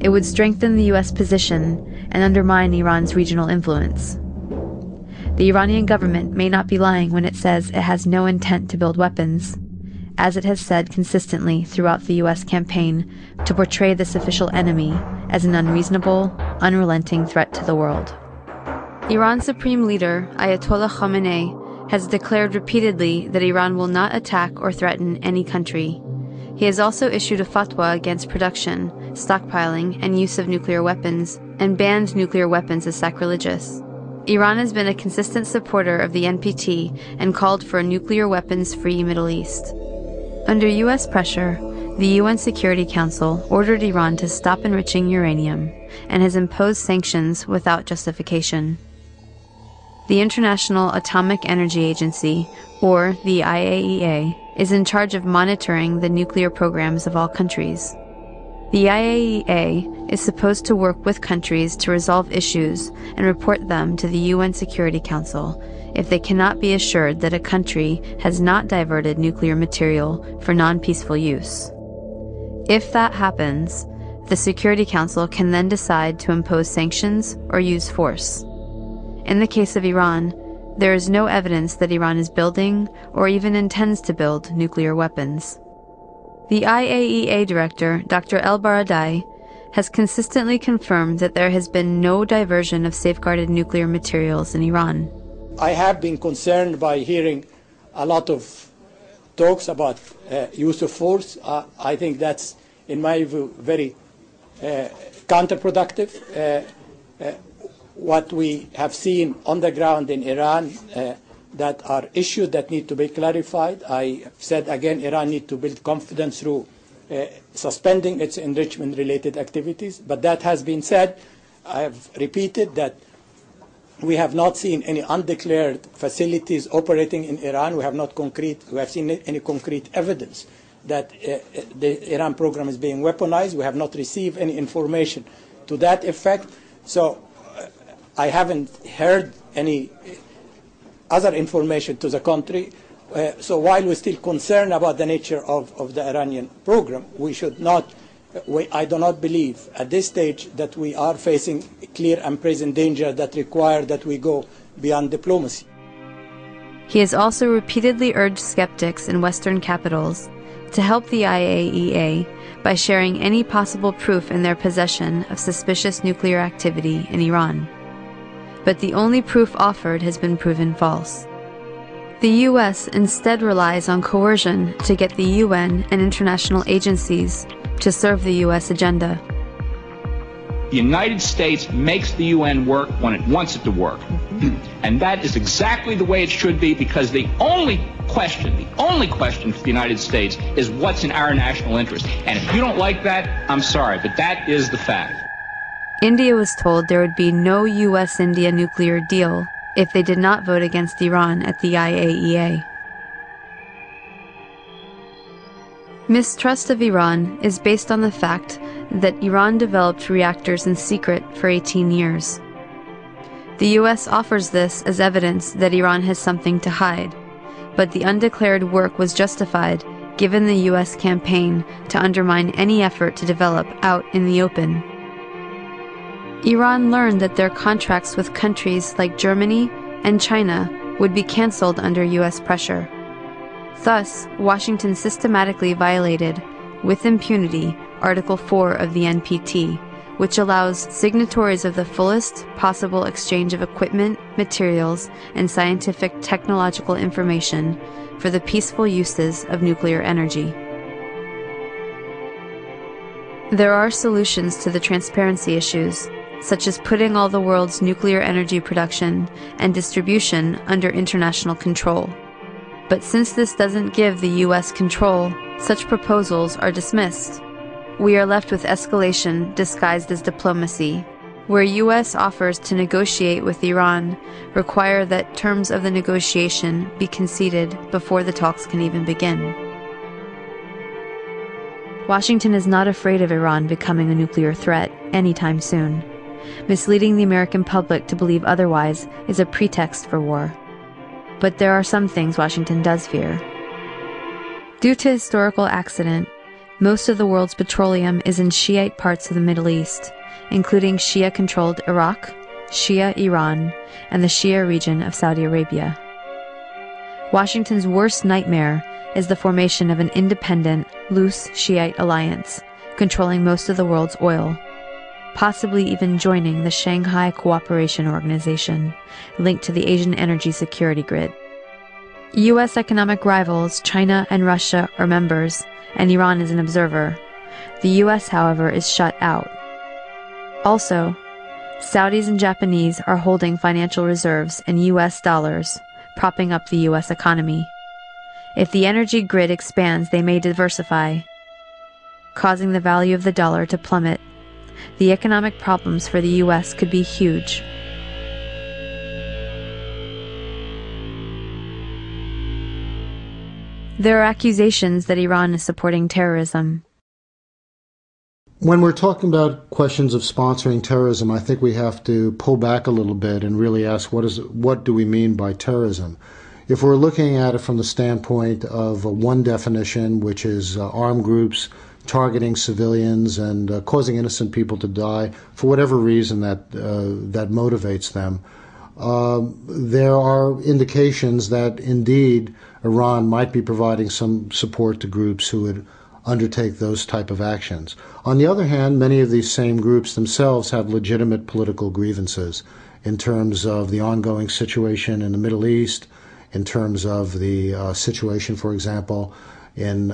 It would strengthen the US position and undermine Iran's regional influence. The Iranian government may not be lying when it says it has no intent to build weapons, as it has said consistently throughout the US campaign to portray this official enemy as an unreasonable, unrelenting threat to the world. Iran's supreme leader, Ayatollah Khamenei, has declared repeatedly that Iran will not attack or threaten any country. He has also issued a fatwa against production, stockpiling, and use of nuclear weapons, and banned nuclear weapons as sacrilegious. Iran has been a consistent supporter of the NPT and called for a nuclear weapons-free Middle East. Under U.S. pressure, the UN Security Council ordered Iran to stop enriching uranium and has imposed sanctions without justification. The International Atomic Energy Agency, or the IAEA, is in charge of monitoring the nuclear programs of all countries. The IAEA is supposed to work with countries to resolve issues and report them to the UN Security Council if they cannot be assured that a country has not diverted nuclear material for non-peaceful use. If that happens, the Security Council can then decide to impose sanctions or use force. In the case of Iran, there is no evidence that Iran is building or even intends to build nuclear weapons. The IAEA director, Dr. El Baradei, has consistently confirmed that there has been no diversion of safeguarded nuclear materials in Iran. I have been concerned by hearing a lot of talks about use of force. I think that's, in my view, very counterproductive. What we have seen on the ground in Iran that are issues that need to be clarified. I said again, Iran needs to build confidence through suspending its enrichment-related activities. But that has been said. I have repeated that we have not seen any undeclared facilities operating in Iran. We have seen any concrete evidence that the Iran program is being weaponized. We have not received any information to that effect. So I haven't heard any other information to the contrary. So while we're still concerned about the nature of the Iranian program, we should not, I do not believe at this stage that we are facing clear and present danger that require that we go beyond diplomacy. He has also repeatedly urged skeptics in Western capitals to help the IAEA by sharing any possible proof in their possession of suspicious nuclear activity in Iran. But the only proof offered has been proven false. The U.S. instead relies on coercion to get the UN and international agencies to serve the U.S. agenda. The United States makes the UN work when it wants it to work. And that is exactly the way it should be, because the only question for the United States is what's in our national interest. And if you don't like that, I'm sorry, but that is the fact. India was told there would be no U.S.-India nuclear deal if they did not vote against Iran at the IAEA. Mistrust of Iran is based on the fact that Iran developed reactors in secret for 18 years. The U.S. offers this as evidence that Iran has something to hide, but the undeclared work was justified given the U.S. campaign to undermine any effort to develop out in the open. Iran learned that their contracts with countries like Germany and China would be cancelled under U.S. pressure. Thus, Washington systematically violated, with impunity, Article 4 of the NPT, which allows signatories of the fullest possible exchange of equipment, materials, and scientific technological information for the peaceful uses of nuclear energy. There are solutions to the transparency issues, such as putting all the world's nuclear energy production and distribution under international control. But since this doesn't give the U.S. control, such proposals are dismissed. We are left with escalation disguised as diplomacy, where U.S. offers to negotiate with Iran require that terms of the negotiation be conceded before the talks can even begin. Washington is not afraid of Iran becoming a nuclear threat anytime soon. Misleading the American public to believe otherwise is a pretext for war. But there are some things Washington does fear. Due to historical accident, most of the world's petroleum is in Shiite parts of the Middle East, including Shia-controlled Iraq, Shia Iran, and the Shia region of Saudi Arabia. Washington's worst nightmare is the formation of an independent, loose Shiite alliance, controlling most of the world's oil, possibly even joining the Shanghai Cooperation Organization, linked to the Asian energy security grid. U.S. economic rivals China and Russia are members, and Iran is an observer. The U.S., however, is shut out. Also, Saudis and Japanese are holding financial reserves in U.S. dollars, propping up the U.S. economy. If the energy grid expands, they may diversify, causing the value of the dollar to plummet. The economic problems for the U.S. could be huge. There are accusations that Iran is supporting terrorism. When we're talking about questions of sponsoring terrorism, I think we have to pull back a little bit and really ask what do we mean by terrorism? If we're looking at it from the standpoint of one definition, which is armed groups targeting civilians and causing innocent people to die for whatever reason that motivates them, there are indications that indeed Iran might be providing some support to groups who would undertake those type of actions. On the other hand, many of these same groups themselves have legitimate political grievances in terms of the ongoing situation in the Middle East, in terms of the situation, for example, in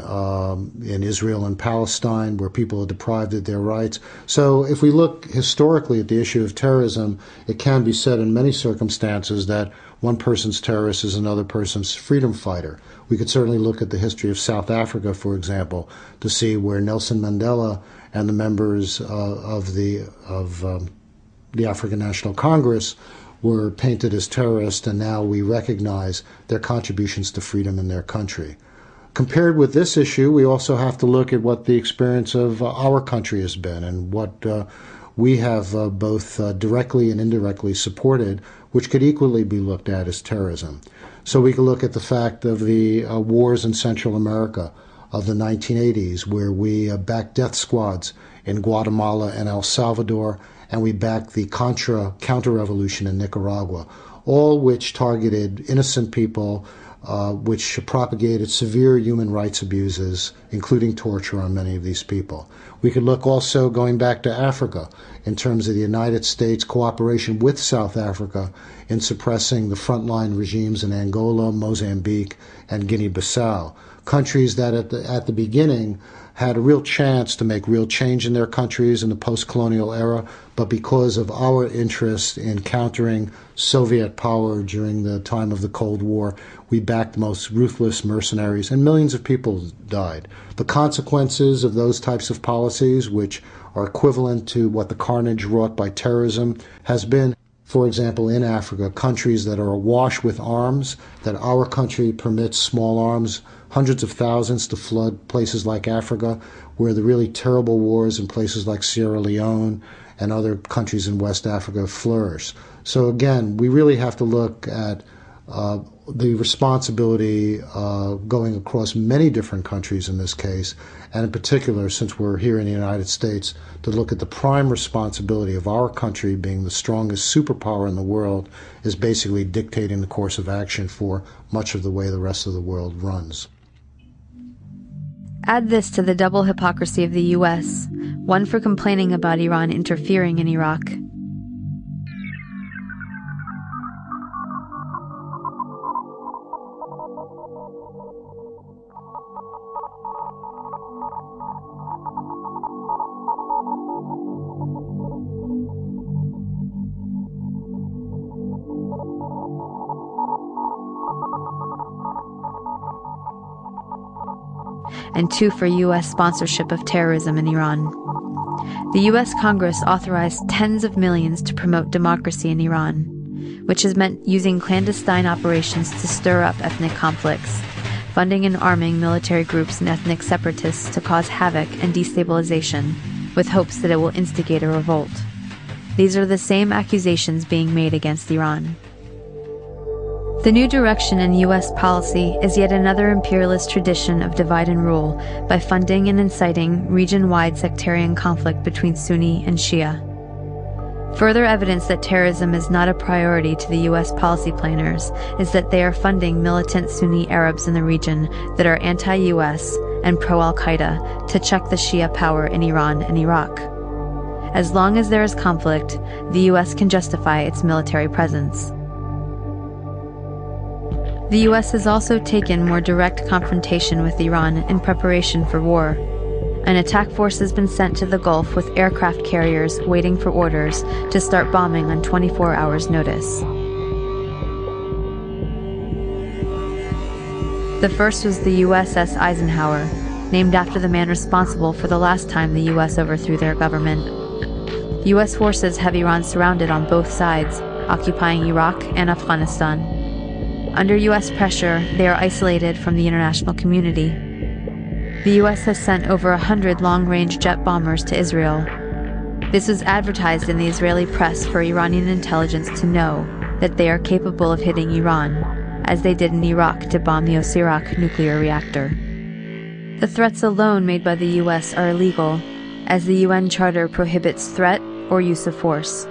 Israel and Palestine, where people are deprived of their rights. So if we look historically at the issue of terrorism, it can be said in many circumstances that one person's terrorist is another person's freedom fighter. We could certainly look at the history of South Africa, for example, to see where Nelson Mandela and the members of the African National Congress were painted as terrorists, and now we recognize their contributions to freedom in their country. Compared with this issue, we also have to look at what the experience of our country has been and what we have both directly and indirectly supported, which could equally be looked at as terrorism. So we can look at the fact of the wars in Central America of the 1980s, where we backed death squads in Guatemala and El Salvador, and we backed the counter-revolution in Nicaragua, all which targeted innocent people, which propagated severe human rights abuses, including torture on many of these people. We could look also going back to Africa in terms of the United States cooperation with South Africa in suppressing the frontline regimes in Angola, Mozambique, and Guinea-Bissau, countries that at the beginning had a real chance to make real change in their countries in the post-colonial era, but because of our interest in countering Soviet power during the time of the Cold War, we backed the most ruthless mercenaries, and millions of people died. The consequences of those types of policies, which are equivalent to what the carnage wrought by terrorism, has been, for example, in Africa, countries that are awash with arms, that our country permits small arms, hundreds of thousands to flood places like Africa, where the really terrible wars in places like Sierra Leone and other countries in West Africa flourish. So again, we really have to look at the responsibility going across many different countries in this case, and in particular, since we're here in the United States, to look at the prime responsibility of our country being the strongest superpower in the world is basically dictating the course of action for much of the way the rest of the world runs. Add this to the double hypocrisy of the U.S., one for complaining about Iran interfering in Iraq. And two for U.S. sponsorship of terrorism in Iran. The U.S. Congress authorized tens of millions to promote democracy in Iran, which has meant using clandestine operations to stir up ethnic conflicts, funding and arming military groups and ethnic separatists to cause havoc and destabilization, with hopes that it will instigate a revolt. These are the same accusations being made against Iran. The new direction in U.S. policy is yet another imperialist tradition of divide and rule by funding and inciting region-wide sectarian conflict between Sunni and Shia. Further evidence that terrorism is not a priority to the U.S. policy planners is that they are funding militant Sunni Arabs in the region that are anti-U.S. and pro-Al-Qaeda to check the Shia power in Iran and Iraq. As long as there is conflict, the U.S. can justify its military presence. The U.S. has also taken more direct confrontation with Iran in preparation for war. An attack force has been sent to the Gulf with aircraft carriers waiting for orders to start bombing on 24 hours' notice. The first was the USS Eisenhower, named after the man responsible for the last time the U.S. overthrew their government. U.S. forces have Iran surrounded on both sides, occupying Iraq and Afghanistan. Under U.S. pressure, they are isolated from the international community. The U.S. has sent over 100 long-range jet bombers to Israel. This was advertised in the Israeli press for Iranian intelligence to know that they are capable of hitting Iran, as they did in Iraq to bomb the Osirak nuclear reactor. The threats alone made by the U.S. are illegal, as the UN Charter prohibits threat or use of force.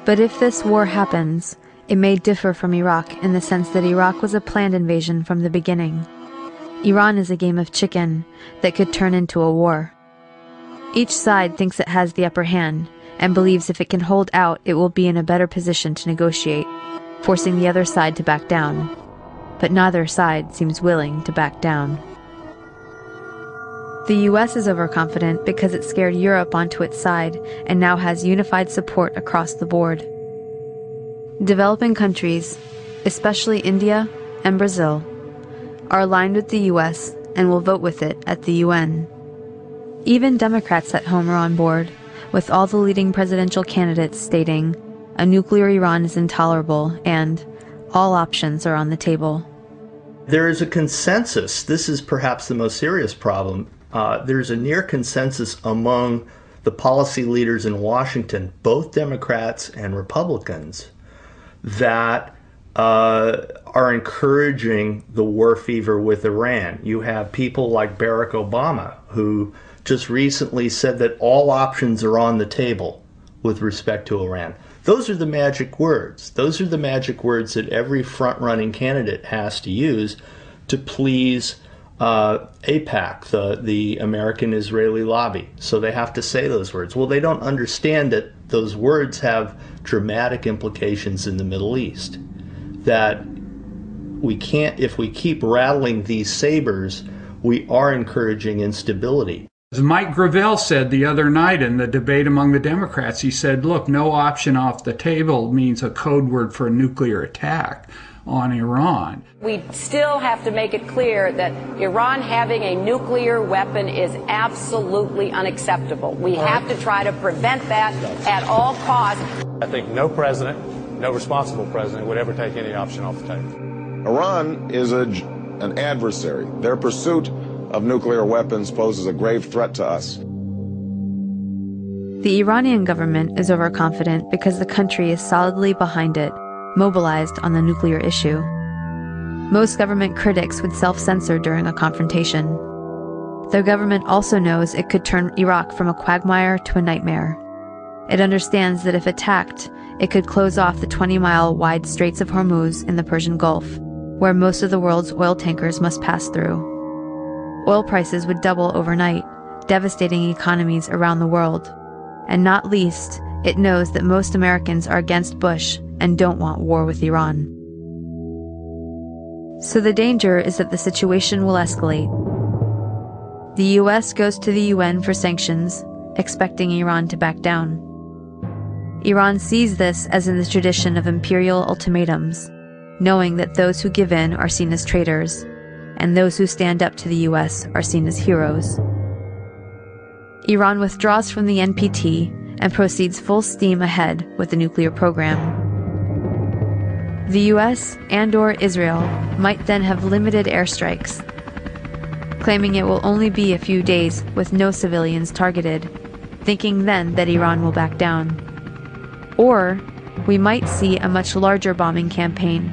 But if this war happens, it may differ from Iraq in the sense that Iraq was a planned invasion from the beginning. Iran is a game of chicken that could turn into a war. Each side thinks it has the upper hand and believes if it can hold out, it will be in a better position to negotiate, forcing the other side to back down. But neither side seems willing to back down. The U.S. is overconfident because it scared Europe onto its side and now has unified support across the board. Developing countries, especially India and Brazil, are aligned with the U.S. and will vote with it at the UN. Even Democrats at home are on board, with all the leading presidential candidates stating, a nuclear Iran is intolerable, and all options are on the table. There is a consensus. This is perhaps the most serious problem. There's a near consensus among the policy leaders in Washington, both Democrats and Republicans, that are encouraging the war fever with Iran. You have people like Barack Obama, who just recently said that all options are on the table with respect to Iran. Those are the magic words. Those are the magic words that every front-running candidate has to use to please AIPAC, the American-Israeli lobby. So they have to say those words. Well, they don't understand that those words have dramatic implications in the Middle East. That we can't, if we keep rattling these sabers, we are encouraging instability. As Mike Gravel said the other night in the debate among the Democrats, he said, look, no option off the table means a code word for a nuclear attack on Iran. We still have to make it clear that Iran having a nuclear weapon is absolutely unacceptable. We have to try to prevent that at all costs. I think no president, no responsible president would ever take any option off the table. Iran is an adversary. Their pursuit of nuclear weapons poses a grave threat to us. The Iranian government is overconfident because the country is solidly behind it, mobilized on the nuclear issue. Most government critics would self-censor during a confrontation. The government also knows it could turn Iraq from a quagmire to a nightmare. It understands that if attacked, it could close off the 20-mile wide Straits of Hormuz in the Persian Gulf, where most of the world's oil tankers must pass through. Oil prices would double overnight, devastating economies around the world. And not least, it knows that most Americans are against Bush and don't want war with Iran. So the danger is that the situation will escalate. The US goes to the UN for sanctions, expecting Iran to back down. Iran sees this as in the tradition of imperial ultimatums, knowing that those who give in are seen as traitors, and those who stand up to the US are seen as heroes. Iran withdraws from the NPT and proceeds full steam ahead with the nuclear program. The US and/or Israel might then have limited airstrikes, claiming it will only be a few days with no civilians targeted, thinking then that Iran will back down. Or we might see a much larger bombing campaign,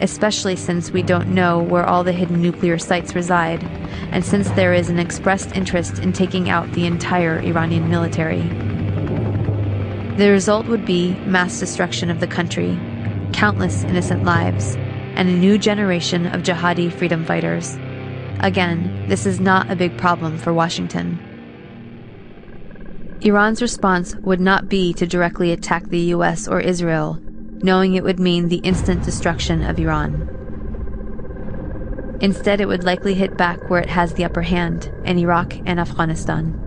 especially since we don't know where all the hidden nuclear sites reside, and since there is an expressed interest in taking out the entire Iranian military. The result would be mass destruction of the country, countless innocent lives, and a new generation of jihadi freedom fighters. Again, this is not a big problem for Washington. Iran's response would not be to directly attack the US or Israel, knowing it would mean the instant destruction of Iran. Instead, it would likely hit back where it has the upper hand, in Iraq and Afghanistan.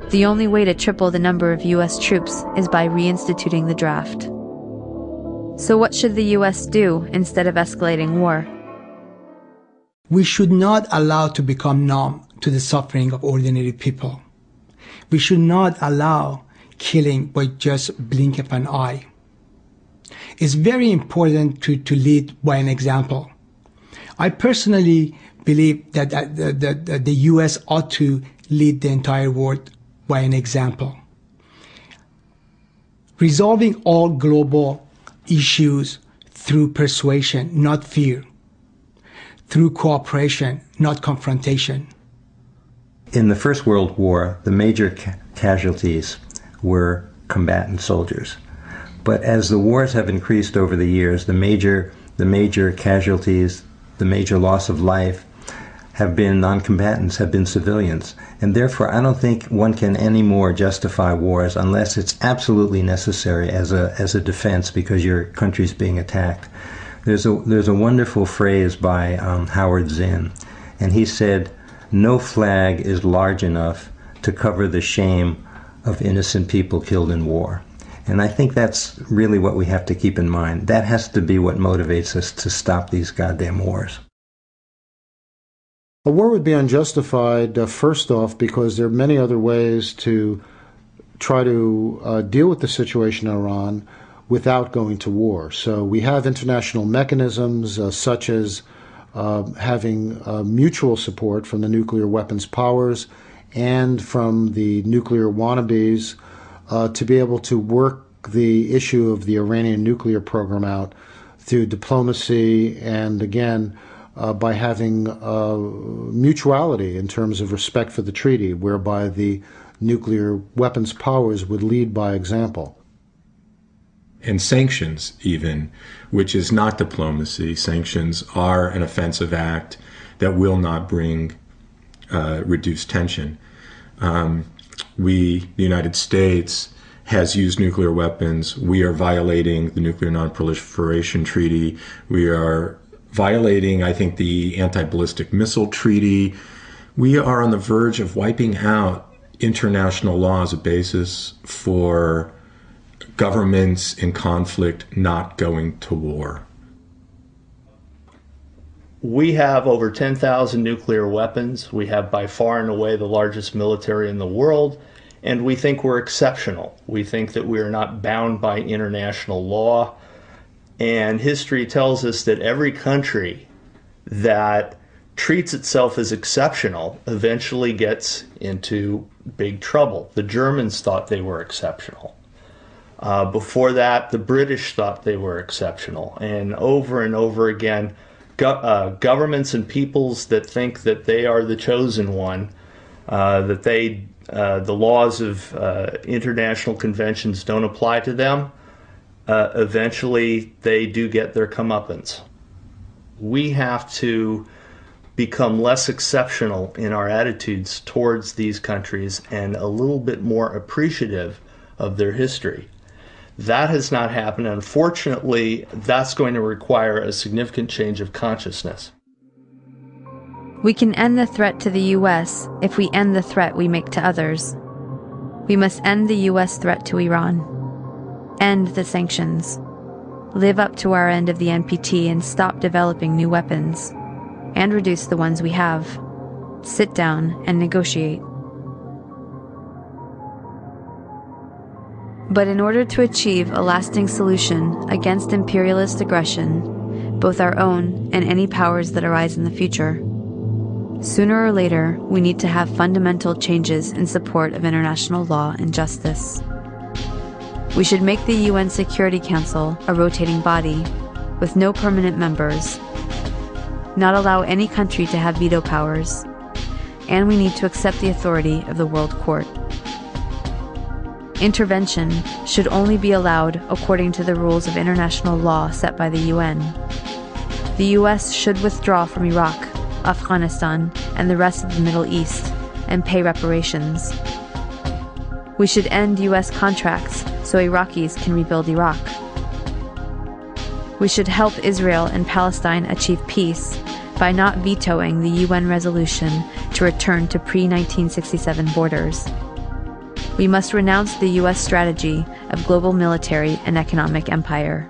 The only way to triple the number of US troops is by reinstituting the draft. So what should the US do instead of escalating war? We should not allow to become numb to the suffering of ordinary people. We should not allow killing by just blink of an eye. It's very important to lead by an example. I personally believe that the US ought to lead the entire world by an example. Resolving all global issues through persuasion, not fear. Through cooperation, not confrontation. In the First World War, the major casualties were combatant soldiers. But as the wars have increased over the years, the major casualties, the major loss of life, have been non-combatants, have been civilians. And therefore, I don't think one can anymore justify wars unless it's absolutely necessary as a defense because your country's being attacked. There's a wonderful phrase by Howard Zinn, and he said, "No flag is large enough to cover the shame of innocent people killed in war." And I think that's really what we have to keep in mind. That has to be what motivates us to stop these goddamn wars. A war would be unjustified, first off, because there are many other ways to try to deal with the situation in Iran without going to war. So we have international mechanisms such as having mutual support from the nuclear weapons powers and from the nuclear wannabes to be able to work the issue of the Iranian nuclear program out through diplomacy and, again, by having mutuality in terms of respect for the treaty, whereby the nuclear weapons powers would lead by example. And sanctions, even, which is not diplomacy. Sanctions are an offensive act that will not bring reduced tension. The United States, has used nuclear weapons. We are violating the Nuclear Non-Proliferation Treaty. We are violating, I think, the Anti-Ballistic Missile Treaty. We are on the verge of wiping out international law as a basis for governments in conflict not going to war. We have over 10,000 nuclear weapons. We have by far and away the largest military in the world, and we think we're exceptional. We think that we are not bound by international law, and history tells us that every country that treats itself as exceptional eventually gets into big trouble. The Germans thought they were exceptional. Before that, the British thought they were exceptional. And over again, governments and peoples that think that they are the chosen one, that the laws of international conventions don't apply to them, eventually they do get their comeuppance. We have to become less exceptional in our attitudes towards these countries and a little bit more appreciative of their history. That has not happened. Unfortunately, that's going to require a significant change of consciousness. We can end the threat to the U.S. if we end the threat we make to others. We must end the U.S. threat to Iran. End the sanctions. Live up to our end of the NPT and stop developing new weapons. And reduce the ones we have. Sit down and negotiate. But in order to achieve a lasting solution against imperialist aggression, both our own and any powers that arise in the future, sooner or later we need to have fundamental changes in support of international law and justice. We should make the UN Security Council a rotating body with no permanent members, not allow any country to have veto powers, and we need to accept the authority of the World Court. Intervention should only be allowed according to the rules of international law set by the UN. The US should withdraw from Iraq, Afghanistan, and the rest of the Middle East and pay reparations. We should end US contracts so Iraqis can rebuild Iraq. We should help Israel and Palestine achieve peace by not vetoing the UN resolution to return to pre-1967 borders. We must renounce the U.S. strategy of global military and economic empire.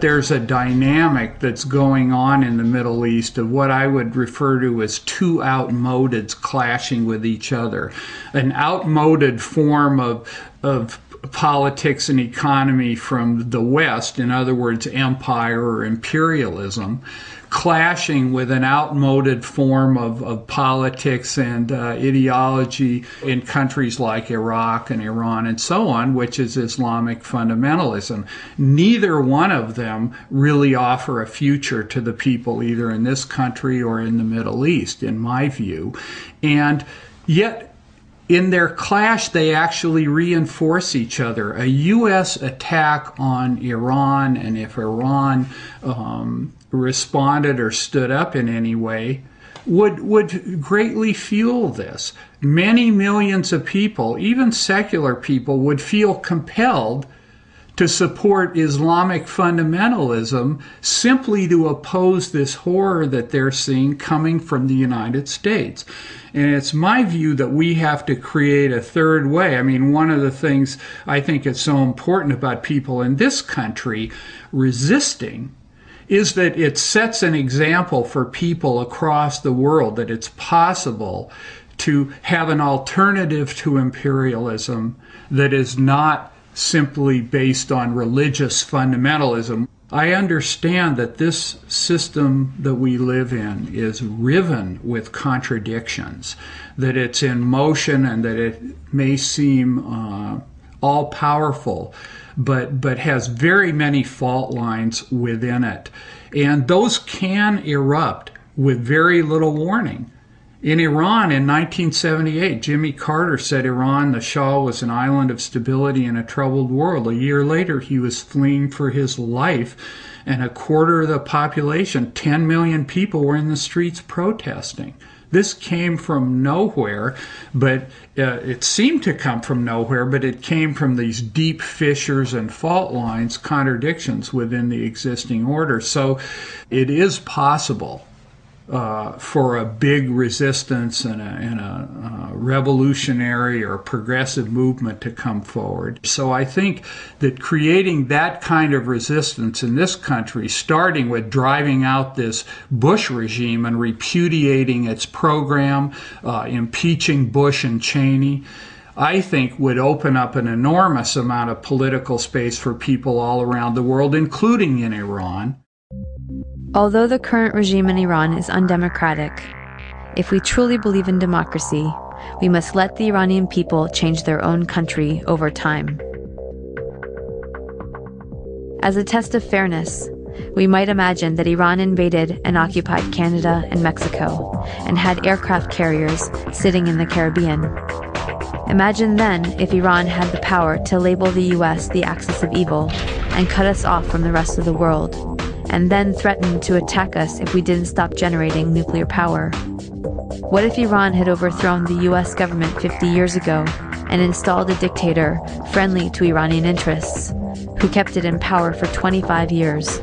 There's a dynamic that's going on in the Middle East of what I would refer to as two outmodeds clashing with each other. An outmoded form of politics and economy from the West, in other words, empire or imperialism, clashing with an outmoded form of politics and ideology in countries like Iraq and Iran and so on, which is Islamic fundamentalism. Neither one of them really offer a future to the people either in this country or in the Middle East, in my view. And yet, in their clash, they actually reinforce each other. A U.S. attack on Iran, and if Iran responded or stood up in any way, would greatly fuel this. Many millions of people, even secular people, would feel compelled to support Islamic fundamentalism simply to oppose this horror that they're seeing coming from the United States. And it's my view that we have to create a third way. I mean, one of the things I think is so important about people in this country resisting is that it sets an example for people across the world that it's possible to have an alternative to imperialism that is not simply based on religious fundamentalism. I understand that this system that we live in is riven with contradictions, that it's in motion and that it may seem all-powerful, but has very many fault lines within it. And those can erupt with very little warning. In Iran in 1978, Jimmy Carter said Iran, the Shah, was an island of stability in a troubled world. A year later, he was fleeing for his life, and a quarter of the population, 10 million people, were in the streets protesting. This came from nowhere, but it seemed to come from nowhere, but it came from these deep fissures and fault lines, contradictions within the existing order. So it is possible for a big resistance and a revolutionary or progressive movement to come forward. So I think that creating that kind of resistance in this country, starting with driving out this Bush regime and repudiating its program, impeaching Bush and Cheney, I think would open up an enormous amount of political space for people all around the world, including in Iran. Although the current regime in Iran is undemocratic, if we truly believe in democracy, we must let the Iranian people change their own country over time. As a test of fairness, we might imagine that Iran invaded and occupied Canada and Mexico and had aircraft carriers sitting in the Caribbean. Imagine then if Iran had the power to label the US the axis of evil and cut us off from the rest of the world, and then threatened to attack us if we didn't stop generating nuclear power. What if Iran had overthrown the US government 50 years ago and installed a dictator friendly to Iranian interests, who kept it in power for 25 years?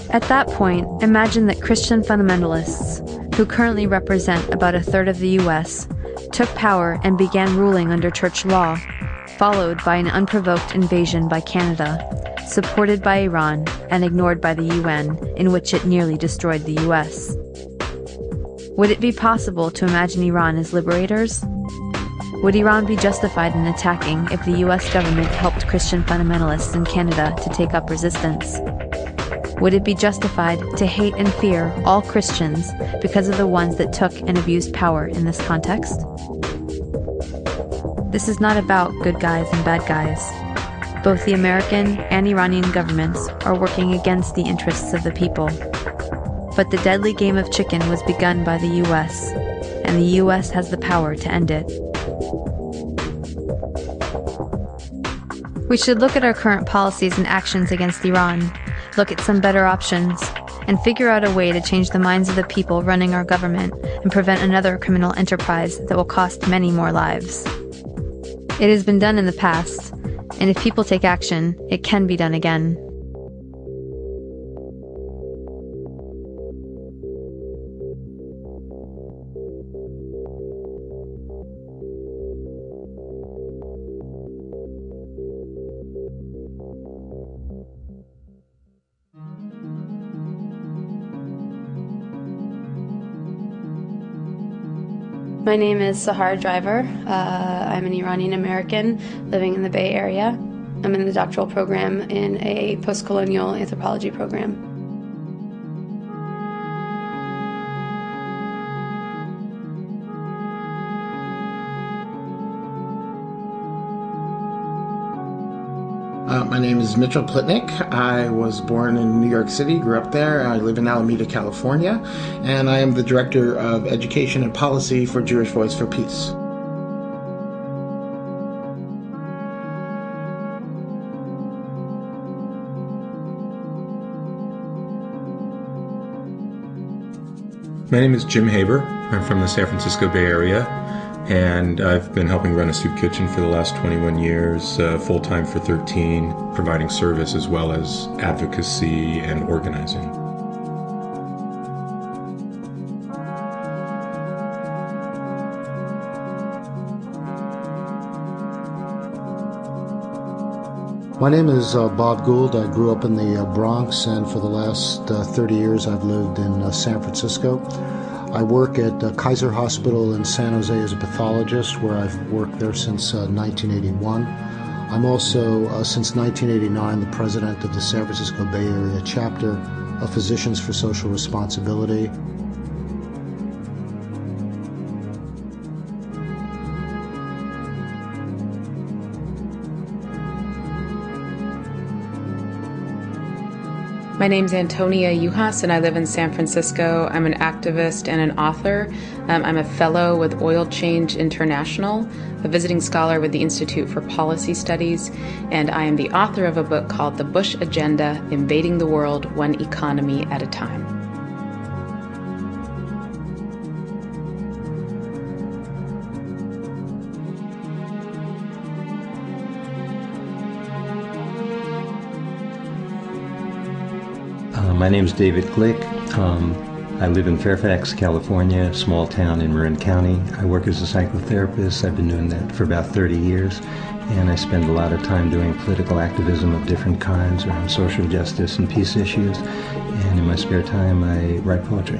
At that point, imagine that Christian fundamentalists, who currently represent about a third of the US, took power and began ruling under church law, followed by an unprovoked invasion by Canada, supported by Iran and ignored by the UN, in which it nearly destroyed the US. Would it be possible to imagine Iran as liberators? Would Iran be justified in attacking if the US government helped Christian fundamentalists in Canada to take up resistance? Would it be justified to hate and fear all Christians because of the ones that took and abused power in this context? This is not about good guys and bad guys. Both the American and Iranian governments are working against the interests of the people. But the deadly game of chicken was begun by the US, and the US has the power to end it. We should look at our current policies and actions against Iran, look at some better options, and figure out a way to change the minds of the people running our government and prevent another criminal enterprise that will cost many more lives. It has been done in the past, and if people take action, it can be done again. My name is Sahar Driver. I'm an Iranian American living in the Bay Area. I'm in the doctoral program in a post-colonial anthropology program. My name is Mitchell Plitnick. I was born in New York City, grew up there. I live in Alameda, California, and I am the Director of Education and Policy for Jewish Voice for Peace. My name is Jim Haber. I'm from the San Francisco Bay Area, and I've been helping run a soup kitchen for the last 21 years, full-time for 13, providing service as well as advocacy and organizing. My name is Bob Gould. I grew up in the Bronx, and for the last 30 years I've lived in San Francisco. I work at Kaiser Hospital in San Jose as a pathologist, where I've worked there since 1981. I'm also, since 1989, the president of the San Francisco Bay Area chapter of Physicians for Social Responsibility. My name's Antonia Yuhas, and I live in San Francisco. I'm an activist and an author. I'm a fellow with Oil Change International, a visiting scholar with the Institute for Policy Studies, and I am the author of a book called The Bush Agenda: Invading the World One Economy at a Time. My name is David Glick. I live in Fairfax, California, a small town in Marin County. I work as a psychotherapist. I've been doing that for about 30 years, and I spend a lot of time doing political activism of different kinds around social justice and peace issues. And in my spare time, I write poetry.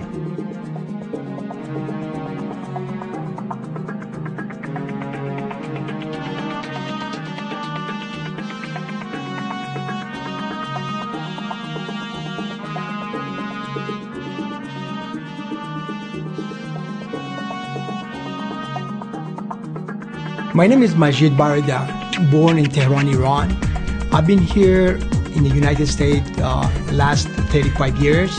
My name is Majid Barada, born in Tehran, Iran. I've been here in the United States last 35 years,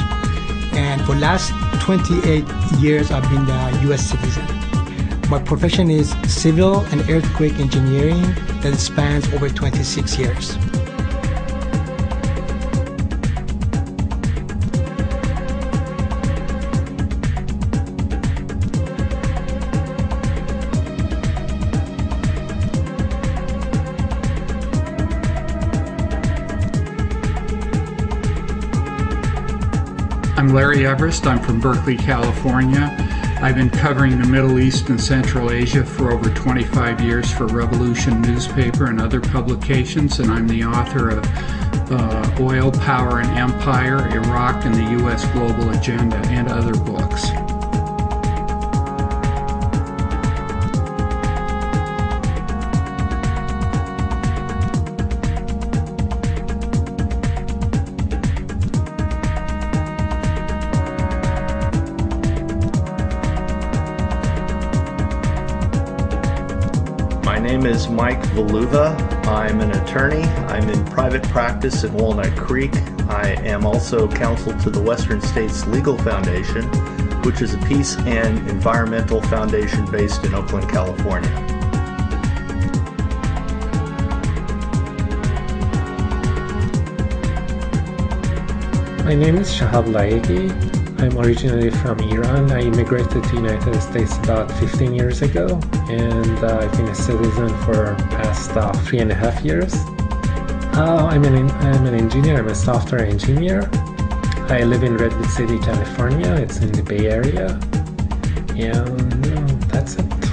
and for last 28 years I've been a U.S. citizen. My profession is civil and earthquake engineering that spans over 26 years. I'm Larry Everest. I'm from Berkeley, California. I've been covering the Middle East and Central Asia for over 25 years for Revolution newspaper and other publications, and I'm the author of Oil, Power, and Empire, Iraq, and the U.S. Global Agenda, and other books. My name is Mike Valuva. I'm an attorney. I'm in private practice at Walnut Creek. I am also counsel to the Western States Legal Foundation, which is a peace and environmental foundation based in Oakland, California. My name is Shahab Laegi. I'm originally from Iran. I immigrated to the United States about 15 years ago, and I've been a citizen for the past 3.5 years. I'm an engineer. I'm a software engineer. I live in Redwood City, California. It's in the Bay Area, and that's it.